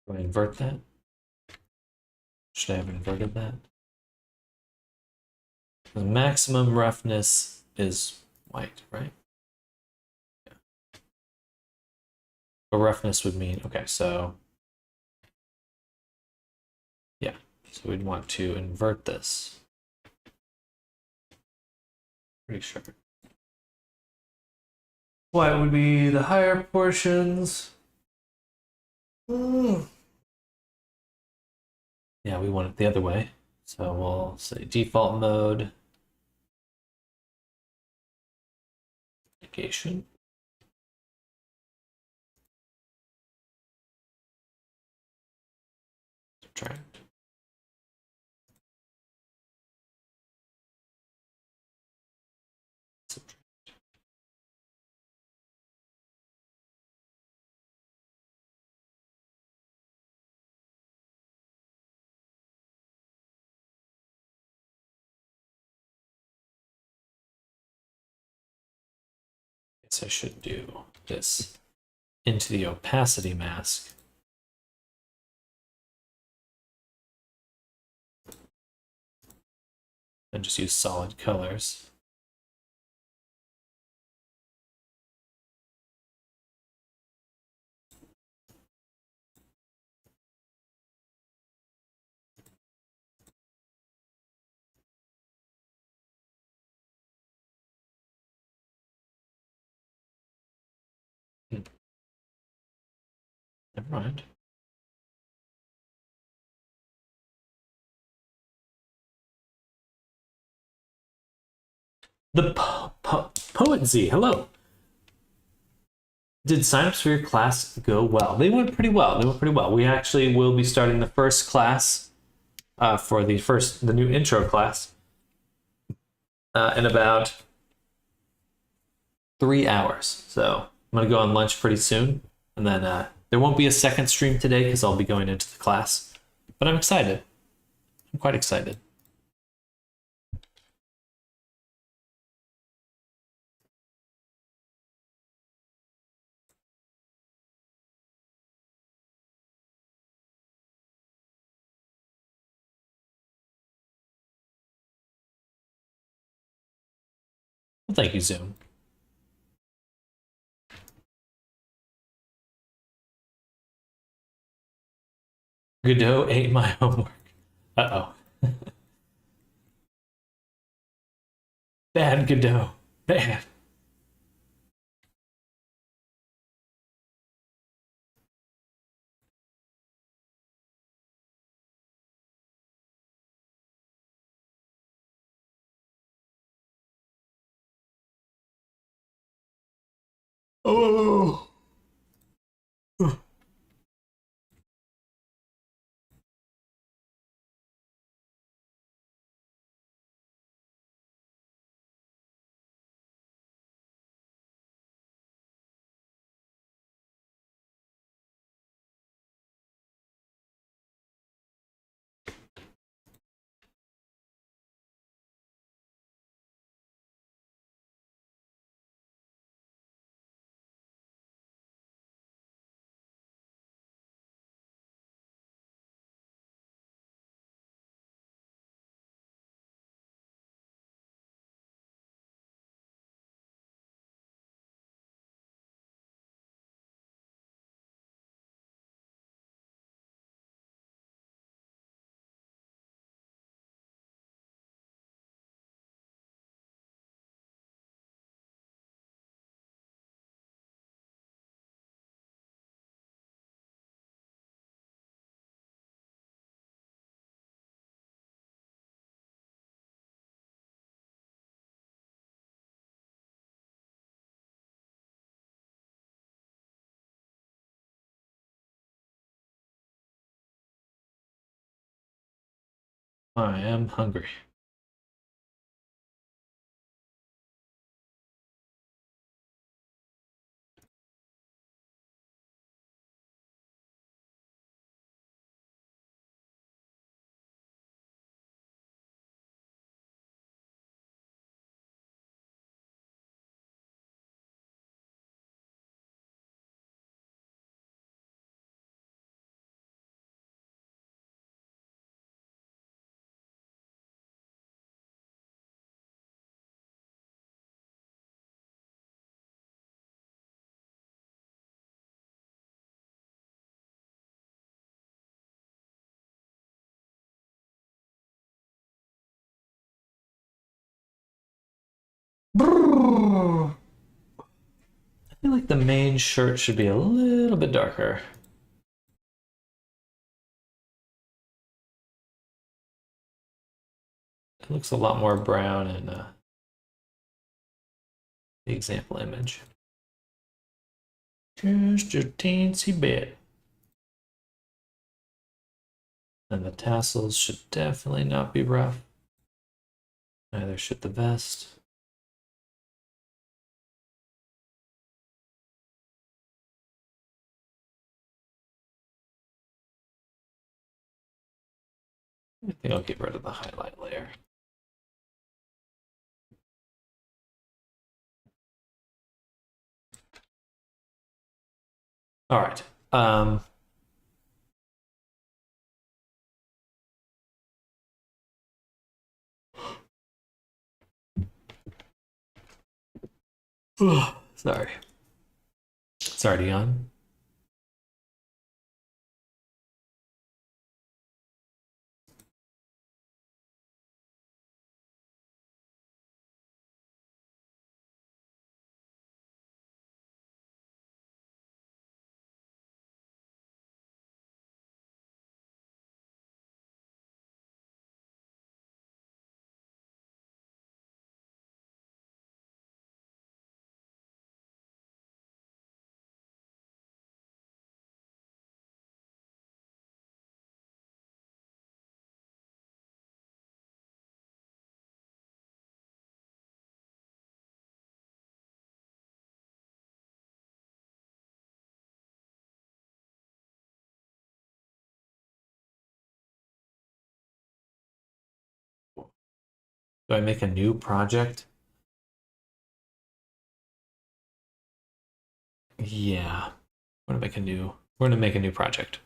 Do I invert that? Should I have inverted that? The maximum roughness is white, right? Yeah. But roughness would mean, okay, so yeah, so we'd want to invert this. Pretty sure. White would be the higher portions. Yeah, we want it the other way. So we'll say default mode. Negation. Subtract. Subtract. Guess I should do this into the opacity mask. And just use solid colors. Never mind. The Poetzy, hello. Did signups for your class go well? They went pretty well. They went pretty well. We actually will be starting the first class for the new intro class in about 3 hours. So I'm gonna go on lunch pretty soon, and then there won't be a second stream today because I'll be going into the class. But I'm excited. I'm quite excited. Well, thank you, Zoom. Godot ate my homework. Uh-oh. Bad Godot. Bad. Oh. I am hungry. I feel like the main shirt should be a little bit darker. It looks a lot more brown in the example image. Just a teensy bit. And the tassels should definitely not be rough. Neither should the vest. I think I'll get rid of the highlight layer. All right. Sorry. Sorry to yawn. Do I make a new project? Yeah. We're gonna make a new project.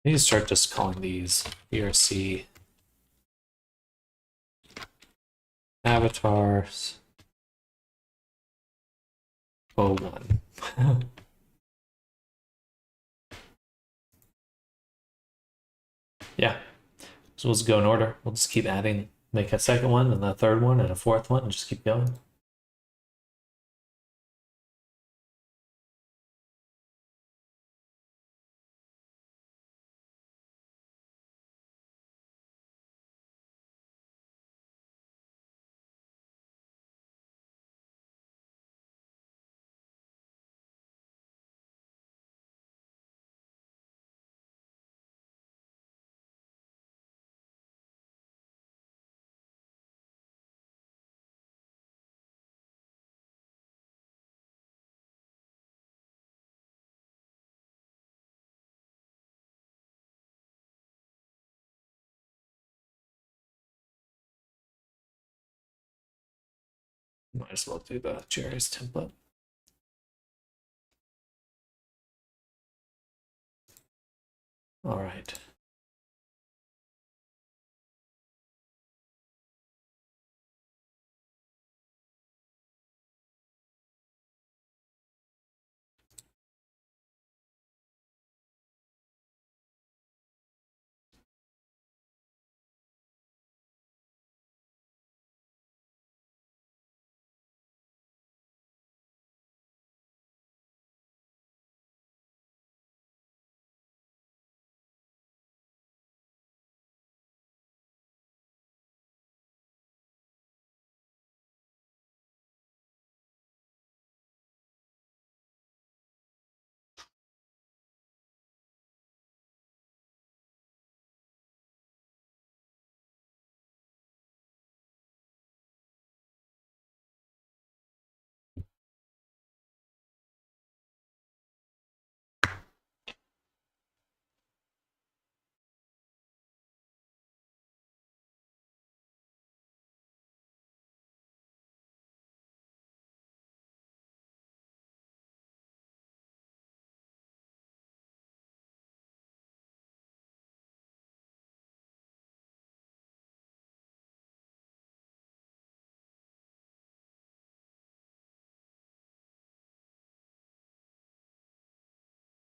I need to start just calling these VRC avatars 01. Yeah, so we'll just go in order. We'll just keep adding, make a second one, and a third one, and a fourth one, and just keep going. Might as well do the Jerry's template. All right.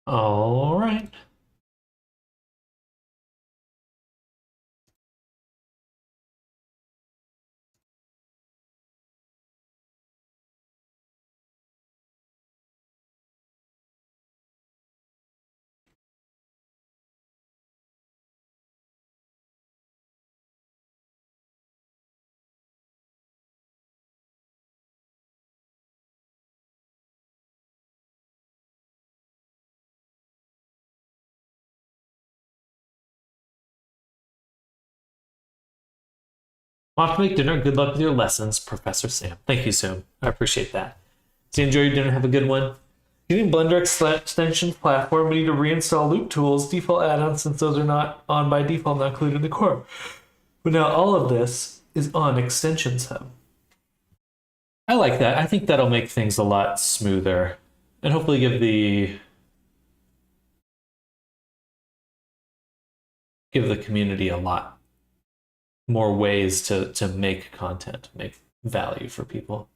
All right. Off to make dinner. Good luck with your lessons, Professor Sam. Thank you, Sam. I appreciate that. So you enjoy your dinner. Have a good one. Using Blender extensions platform, we need to reinstall Loop Tools default add-ons since those are not on by default, not included in the core. But now all of this is on Extensions Hub. I like that. I think that'll make things a lot smoother and hopefully give the community a lot more ways to make content, make value for people.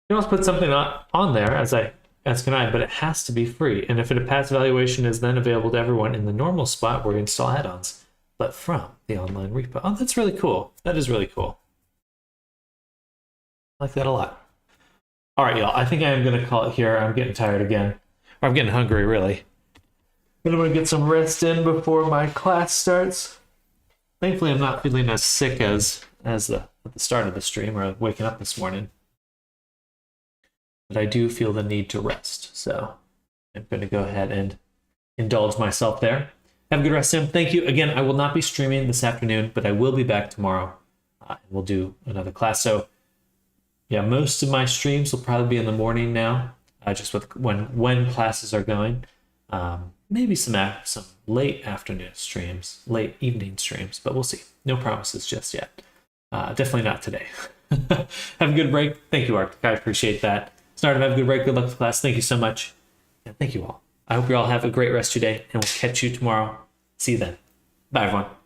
You can also put something on there as can I, but it has to be free. And if a pass evaluation is then available to everyone in the normal spot where you install add-ons, but from the online repo. Oh, that's really cool. That is really cool. I like that a lot. All right, y'all. I think I am going to call it here. I'm getting tired again. I'm getting hungry, really. But I'm gonna get some rest in before my class starts. Thankfully, I'm not feeling as sick as at the start of the stream or waking up this morning. But I do feel the need to rest, so I'm going to go ahead and indulge myself there. Have a good rest, Tim. Thank you. Again, I will not be streaming this afternoon, but I will be back tomorrow. We'll do another class. So, yeah, most of my streams will probably be in the morning now, just with when classes are going. Maybe some late afternoon streams, late evening streams, but we'll see. No promises just yet. Definitely not today. Have a good break. Thank you, Arctic. I appreciate that. Snartum, have a good break. Good luck with class. Thank you so much. And thank you all. I hope you all have a great rest of your day, and we'll catch you tomorrow. See you then. Bye, everyone.